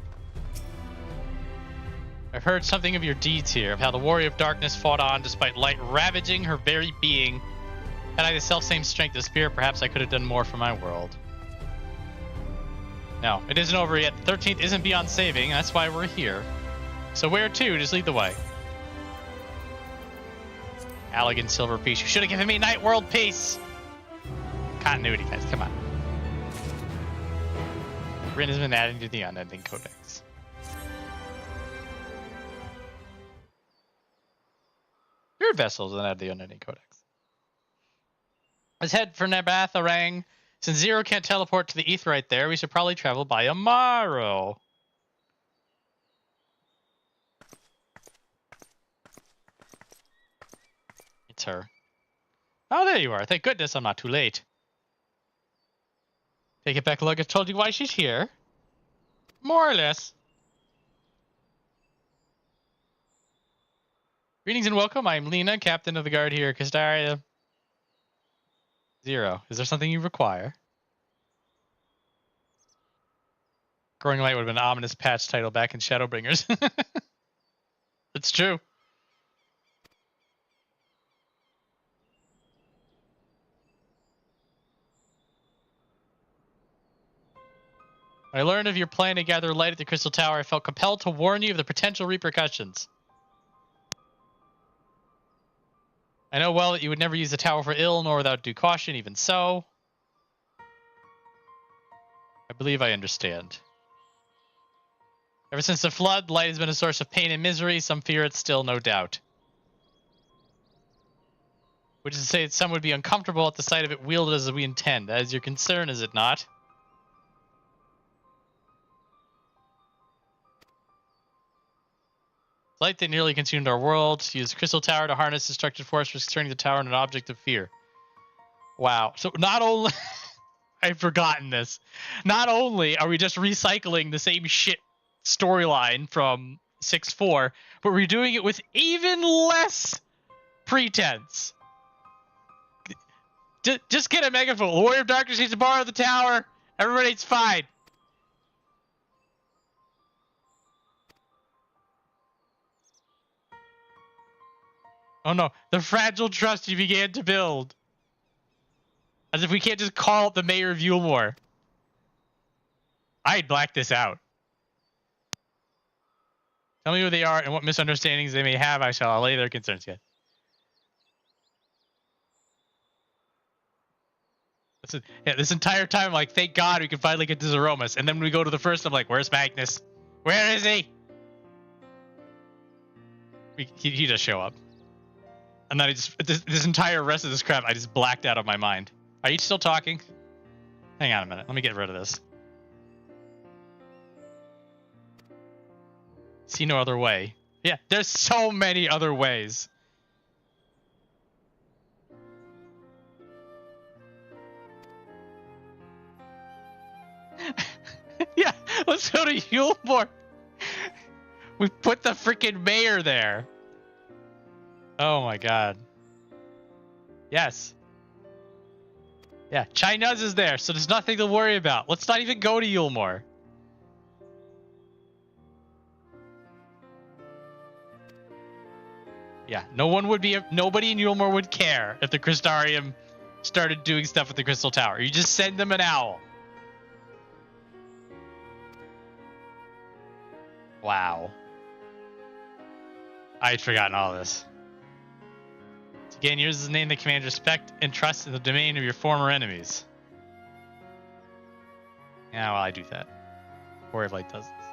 I've heard something of your deeds here, of how the Warrior of Darkness fought on despite light ravaging her very being. Had I the self-same strength of spirit, perhaps I could have done more for my world. No, it isn't over yet. The 13th isn't beyond saving, that's why we're here. So where to? Just lead the way. Elegant silver piece. You should have given me Night World peace. Continuity, guys. Come on. Rin has been added to the Unending Codex. Your vessels and add the Unending Codex. Let's head for Nabatharang. Since Zero can't teleport to the Aetheryte there, we should probably travel by Amaro. It's her. Oh, there you are. Thank goodness I'm not too late. Take it back, luggage. Told you why she's here. More or less. Greetings and welcome. I'm Lena, captain of the guard here, Castaria. Zero. Is there something you require? Growing Light would have been an ominous patch title back in Shadowbringers. It's true. I learned of your plan to gather light at the Crystal Tower. I felt compelled to warn you of the potential repercussions. I know well that you would never use the tower for ill, nor without due caution, even so. I believe I understand. Ever since the flood, light has been a source of pain and misery. Some fear it still, no doubt. Which is to say that some would be uncomfortable at the sight of it wielded as we intend. That is your concern, is it not? Light that nearly consumed our world. Use the Crystal Tower to harness destructive force, turning the tower into an object of fear. Wow. So not only... I've forgotten this. Not only are we just recycling the same shit storyline from 6.4, but we're doing it with even less pretense. Just get a megaphone. The Warrior of Darkness needs to borrow the tower. Everybody's fine. Oh no, the fragile trust you began to build. As if we can't just call up the mayor of Yulmore. I'd black this out. Tell me who they are and what misunderstandings they may have. I shall allay their concerns yet. This entire time, I'm like, thank God we can finally get to Zeromus. And then when we go to the first, I'm like, where's Magnus? Where is he? He just show up. And then I just, this entire rest of this crap, I just blacked out of my mind. Are you still talking? Hang on a minute. Let me get rid of this. See no other way. Yeah, there's so many other ways. Yeah, let's go to Yulmore. We put the freaking mayor there. Oh my god. Yes. Yeah, Chinuz is there, so there's nothing to worry about. Let's not even go to Yulmore. Yeah, nobody in Yulmore would care if the Crystarium started doing stuff with the Crystal Tower. You just send them an owl. Wow. I had forgotten all this. To gain yours is a name that commands respect and trust in the domain of your former enemies. Yeah, well, I do that. Warrior of Light does this.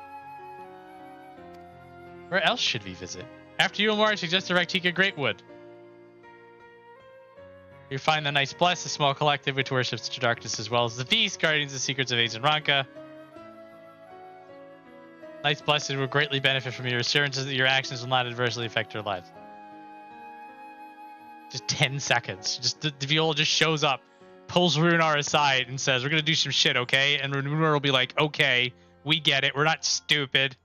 Where else should we visit? After Yulmore, I suggest the Rectica Greatwood. You find the Knights Bless, a small collective which worships the darkness as well as the Beast, guardians of the secrets of Ranting. Knights Blessed will greatly benefit from your assurances that your actions will not adversely affect their lives. Just 10 seconds. Just the Viola just shows up, pulls Runar aside, and says, "We're gonna do some shit, okay?" And Runar will be like, "Okay, we get it. We're not stupid."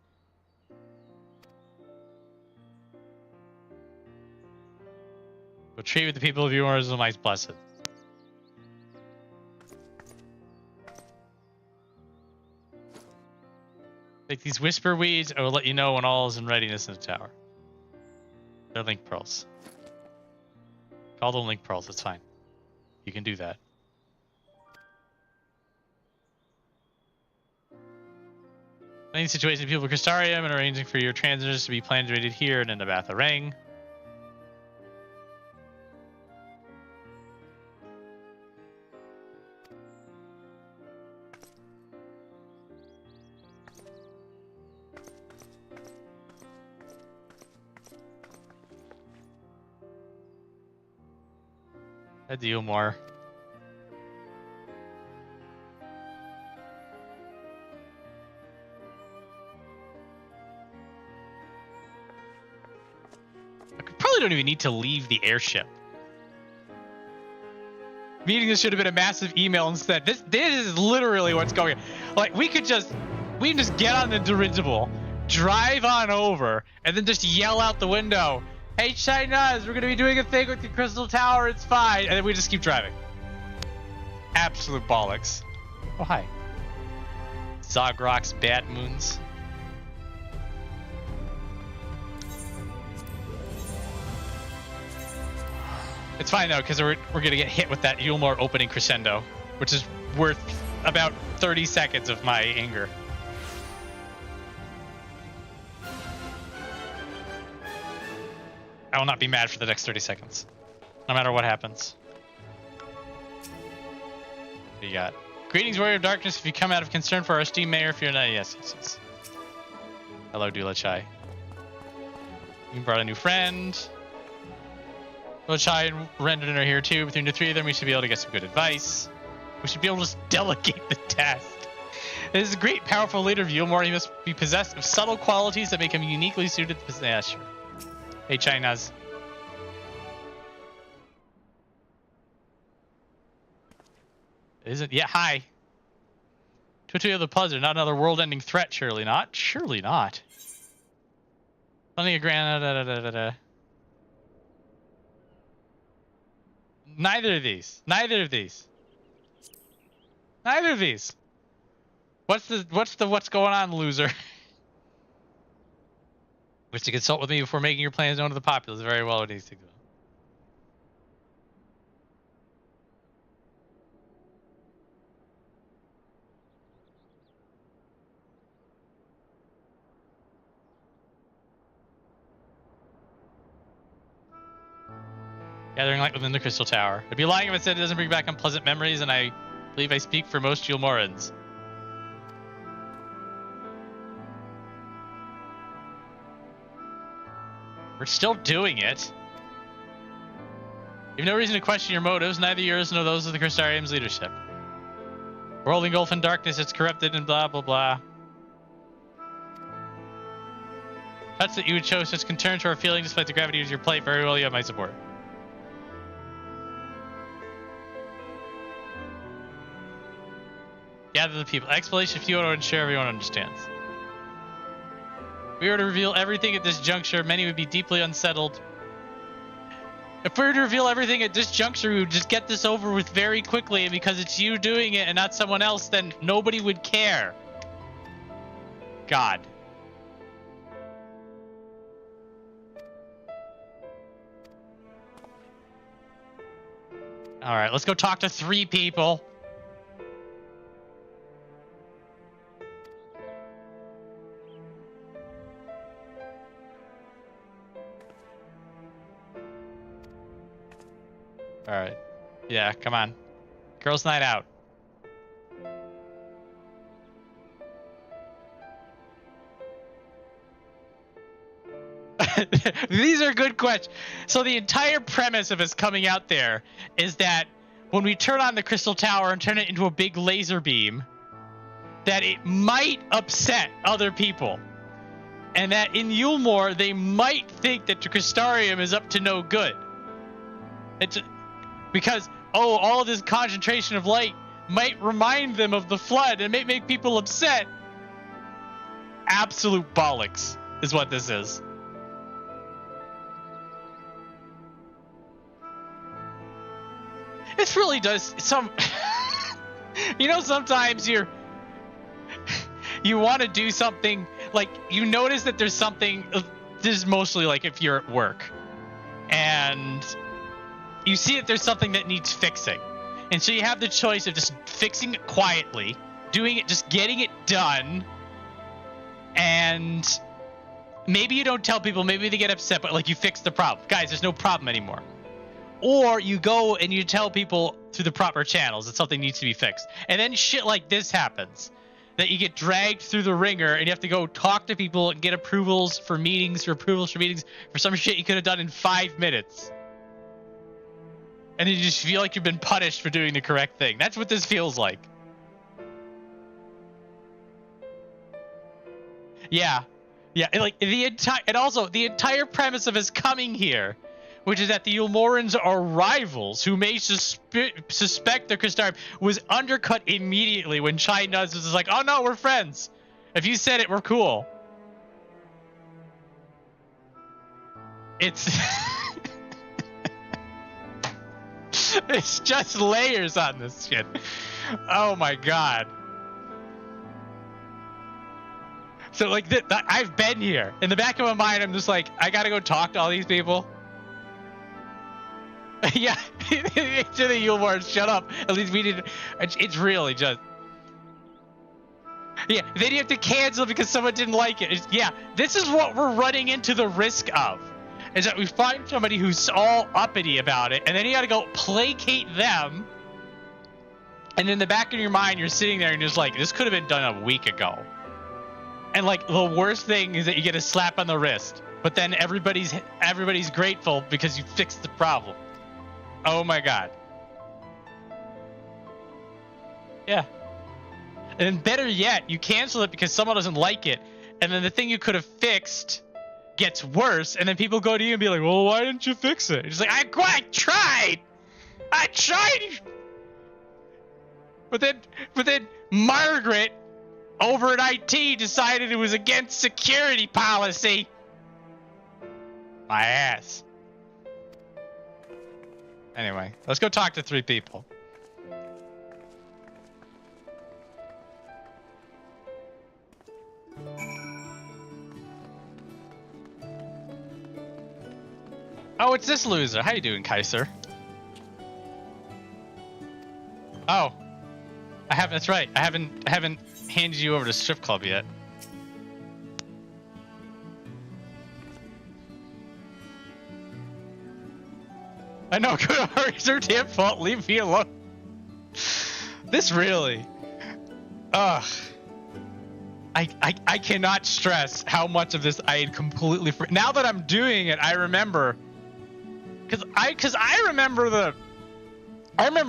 We'll treat with the people of yours as the Knights Blessed. Take these whisper weeds. I will let you know when all is in readiness in the tower. They're link pearls. Call them link pearls. That's fine. You can do that. Any situation, people of Crystarium, and arranging for your transitors to be translated here and in the Batha Ring. A deal more. I probably don't even need to leave the airship. Meeting this should have been a massive email instead. This is literally what's going on. Like we can just get on the dirigible, drive on over, and then just yell out the window, "Hey, Chinuz, we're going to be doing a thing with the Crystal Tower, it's fine." And then we just keep driving. Absolute bollocks. Oh, hi. Zogrok's Bad Moons. It's fine, though, because we're going to get hit with that Yulmore opening crescendo, which is worth about 30 seconds of my anger. I will not be mad for the next 30 seconds, no matter what happens. What do you got? Greetings, Warrior of Darkness. If you come out of concern for our esteemed mayor, fear not. Yes. Hello, Dula Chai. You brought a new friend. Dula Chai and Rendon are here too. Between the three of them, we should be able to get some good advice. We should be able to just delegate the task. This is a great, powerful leader of Yulmore. He must be possessed of subtle qualities that make him uniquely suited to the... Yeah, sure. Hey, Chinas. Isn't... Yeah, hi. To of the puzzle, not another world-ending threat, surely not. Surely not. Plenty of grand... Neither of these. What's going on, loser? Wish to consult with me before making your plans known to the populace. Very well, what do you think? Gathering light within the crystal tower. I'd be lying if I said it doesn't bring back unpleasant memories, and I believe I speak for most Yulmorans. We're still doing it. You have no reason to question your motives, neither yours nor those of the Crystarium's leadership. World engulfed in darkness, it's corrupted and blah blah blah. Touch that you would show such concern to our feelings despite the gravity of your plight. Very well, you have my support. Gather the people. Explanation if you want to ensure everyone understands. If we were to reveal everything at this juncture, many would be deeply unsettled. If we were to reveal everything at this juncture, we would just get this over with very quickly, and because it's you doing it and not someone else, then nobody would care. God. Alright, let's go talk to 3 people. Alright. Yeah, come on. Girls' night out. These are good questions. So the entire premise of us coming out there is that when we turn on the crystal tower and turn it into a big laser beam, that it might upset other people. And that in Yulmore, they might think that the Crystarium is up to no good. It's... Because, oh, all this concentration of light might remind them of the flood and may make people upset. Absolute bollocks is what this is. This really does some... You know, sometimes you want to do something, like, you notice that there's something... This is mostly like if you're at work. And... you see that there's something that needs fixing. And so you have the choice of just fixing it quietly, doing it, just getting it done. And maybe you don't tell people, maybe they get upset, but like you fix the problem. Guys, there's no problem anymore. Or you go and you tell people through the proper channels that something needs to be fixed. And then shit like this happens. That you get dragged through the ringer and you have to go talk to people and get approvals for meetings for some shit you could have done in 5 minutes. And you just feel like you've been punished for doing the correct thing. That's what this feels like. Yeah. Yeah, like the entire premise of us coming here, which is that the Yulmorans are rivals who may suspect the Crystarium, was undercut immediately when Chai Nuz was like, oh no, we're friends. If you said it, we're cool. It's... It's just layers on this shit. Oh my god. So like, I've been here. In the back of my mind, I'm just like, I gotta go talk to all these people. Yeah, to the Yulmorans, shut up. At least we didn't. It's really just... Yeah, then you have to cancel because someone didn't like it. Yeah, this is what we're running into the risk of. Is that we find somebody who's all uppity about it, and then you gotta go placate them. And in the back of your mind, you're sitting there and you're just like, this could have been done a week ago. And like, the worst thing is that you get a slap on the wrist, but then everybody's grateful because you fixed the problem. Oh my God. Yeah. And better yet, you cancel it because someone doesn't like it, and then the thing you could have fixed gets worse, and then people go to you and be like, well, why didn't you fix it? It's like, I tried! But then Margaret over at IT decided it was against security policy. My ass. Anyway, let's go talk to 3 people. Oh, it's this loser. How you doing, Kaiser? Oh, I haven't. That's right. I haven't handed you over to strip club yet. I know. It's her damn fault. Leave me alone. This really. Ugh. I cannot stress how much of this I had completely. Now that I'm doing it, I remember. Because I remember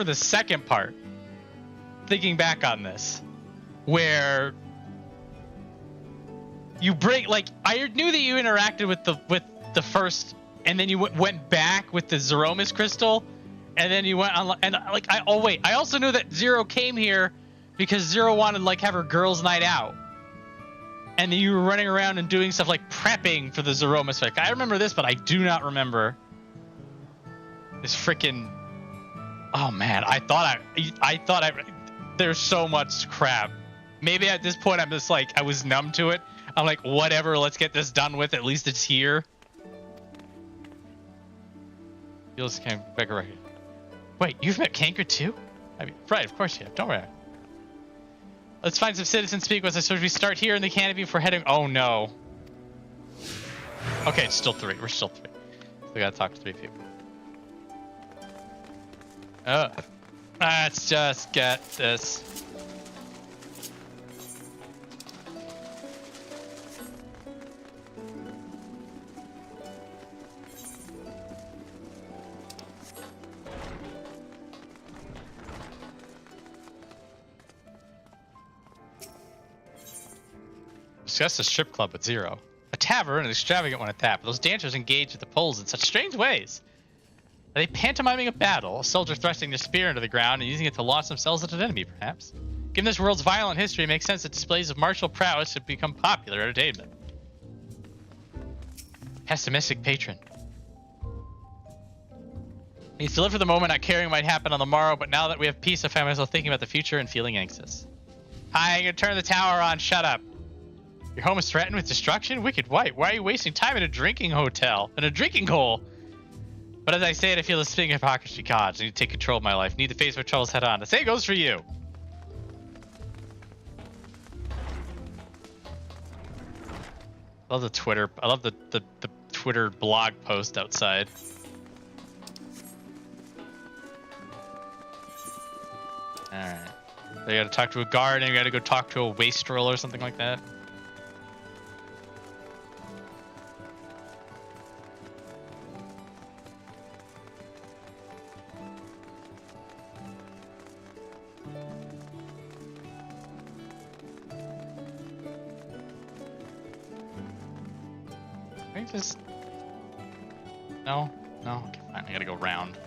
the second part, thinking back on this, where you break, like, I knew that you interacted with the first, and then you went back with the Zeromus crystal, and then you went on, and like, I also knew that Zero came here because Zero wanted to, like, have her girls' night out, and then you were running around and doing stuff like prepping for the Zeromus fight. I remember this, but I do not remember this freaking. Oh man, I thought there's so much crap. Maybe at this point I'm just like, I was numb to it. I'm like, whatever, let's get this done with. At least it's here. You just came back right here. Wait, you've met Kanker too? I mean, right, of course you have. Don't worry. Let's find some citizens speak with us. So we start here in the canopy before heading. Oh no. Okay, it's still 3. We're still 3. So we gotta talk to 3 people. Let's just get this. Discuss the strip club with Zero. A tavern, an extravagant one at that, but those dancers engage with the poles in such strange ways. Are they pantomiming a battle? A soldier thrusting their spear into the ground and using it to launch themselves at an enemy, perhaps? Given this world's violent history, it makes sense that displays of martial prowess should become popular entertainment. Pessimistic patron. He's to live for the moment, not caring what might happen on the morrow, but now that we have peace, I find myself thinking about the future and feeling anxious. Hi, I'm gonna turn the tower on. Shut up. Your home is threatened with destruction? Wicked white. Why are you wasting time in a drinking hotel? In a drinking hole? But as I say it, I feel a sting of hypocrisy. Gods, I need to take control of my life. Need to face my troubles head on. The same goes for you. I love the Twitter. I love the Twitter blog post outside. Alright. So you gotta talk to a guard and you gotta go talk to a wastrel or something like that. Just... No? No? Okay, fine. I gotta go round.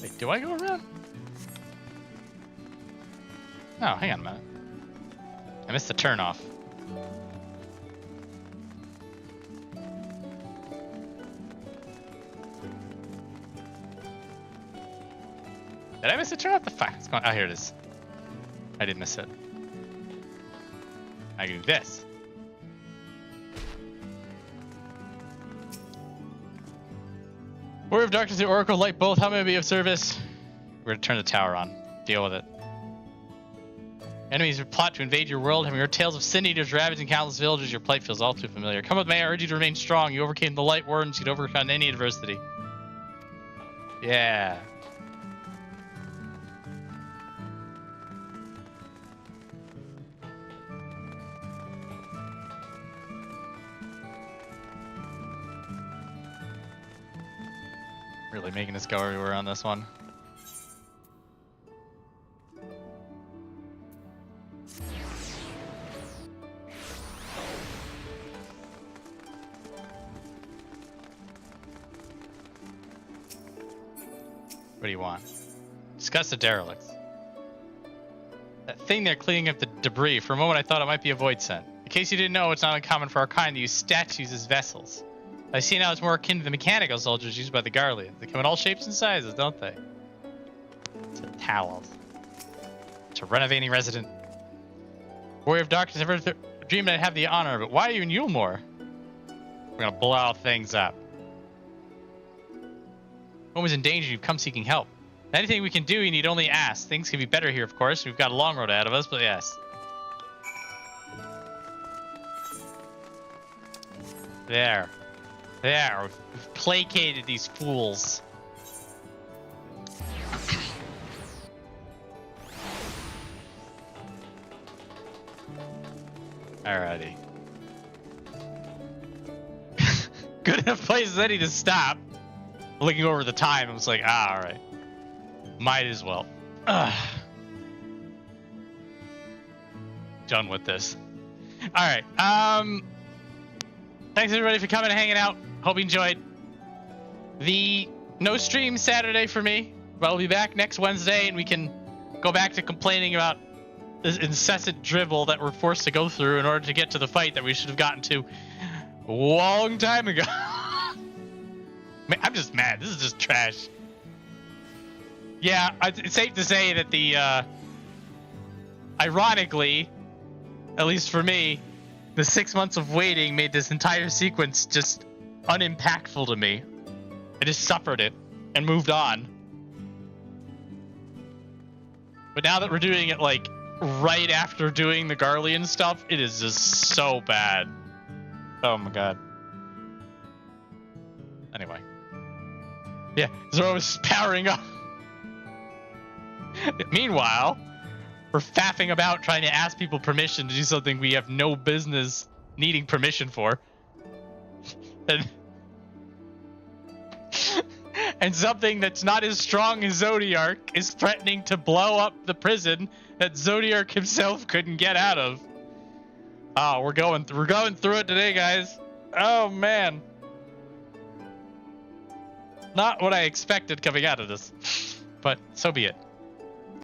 Wait, do I go around? Oh, hang on a minute. I missed the turn off. Did I miss the turn off? The fuck? It's going... Oh, here it is. I did miss it. I can do this. Warrior of Darkness and Oracle light both. How may I be of service? We're gonna turn the tower on. Deal with it. Enemies plot to invade your world, having your tales of sin eaters ravaging countless villages. Your plight feels all too familiar. Come with me, I urge you to remain strong. You overcame the light wardens, you'd overcome any adversity. Yeah. Really making us go everywhere on this one. What do you want? Discuss the derelicts. That thing there cleaning up the debris. For a moment I thought it might be a void scent. In case you didn't know, it's not uncommon for our kind to use statues as vessels. I see now it's more akin to the mechanical soldiers used by the Garleans. They come in all shapes and sizes, don't they? To towels. To renovating resident. Warrior of Darkness, never dreamed I'd have the honor, but why are you in Yulmore? We're gonna blow things up. Home is in danger, you've come seeking help. Anything we can do, you need only ask. Things can be better here, of course. We've got a long road ahead of us, but yes. There. There. We've placated these fools. Alrighty. Good enough place as any to stop. Looking over the time, I was like, alright. Might as well. Done with this. Alright, thanks everybody for coming and hanging out. Hope you enjoyed. No stream Saturday for me, but I'll be back next Wednesday and we can go back to complaining about this incessant dribble that we're forced to go through in order to get to the fight that we should have gotten to a long time ago. Man, I'm just mad. This is just trash. Yeah, it's safe to say that the, ironically, at least for me, the 6 months of waiting made this entire sequence just unimpactful to me. I just suffered it and moved on. But now that we're doing it, like, right after doing the Garlean stuff, it is just so bad. Oh my god. Anyway. Yeah, Zeromus is powering up. Meanwhile, we're faffing about trying to ask people permission to do something we have no business needing permission for. And something that's not as strong as Zodiark is threatening to blow up the prison that Zodiark himself couldn't get out of. Oh, we're going through it today, guys. Oh man. Not what I expected coming out of this, but so be it.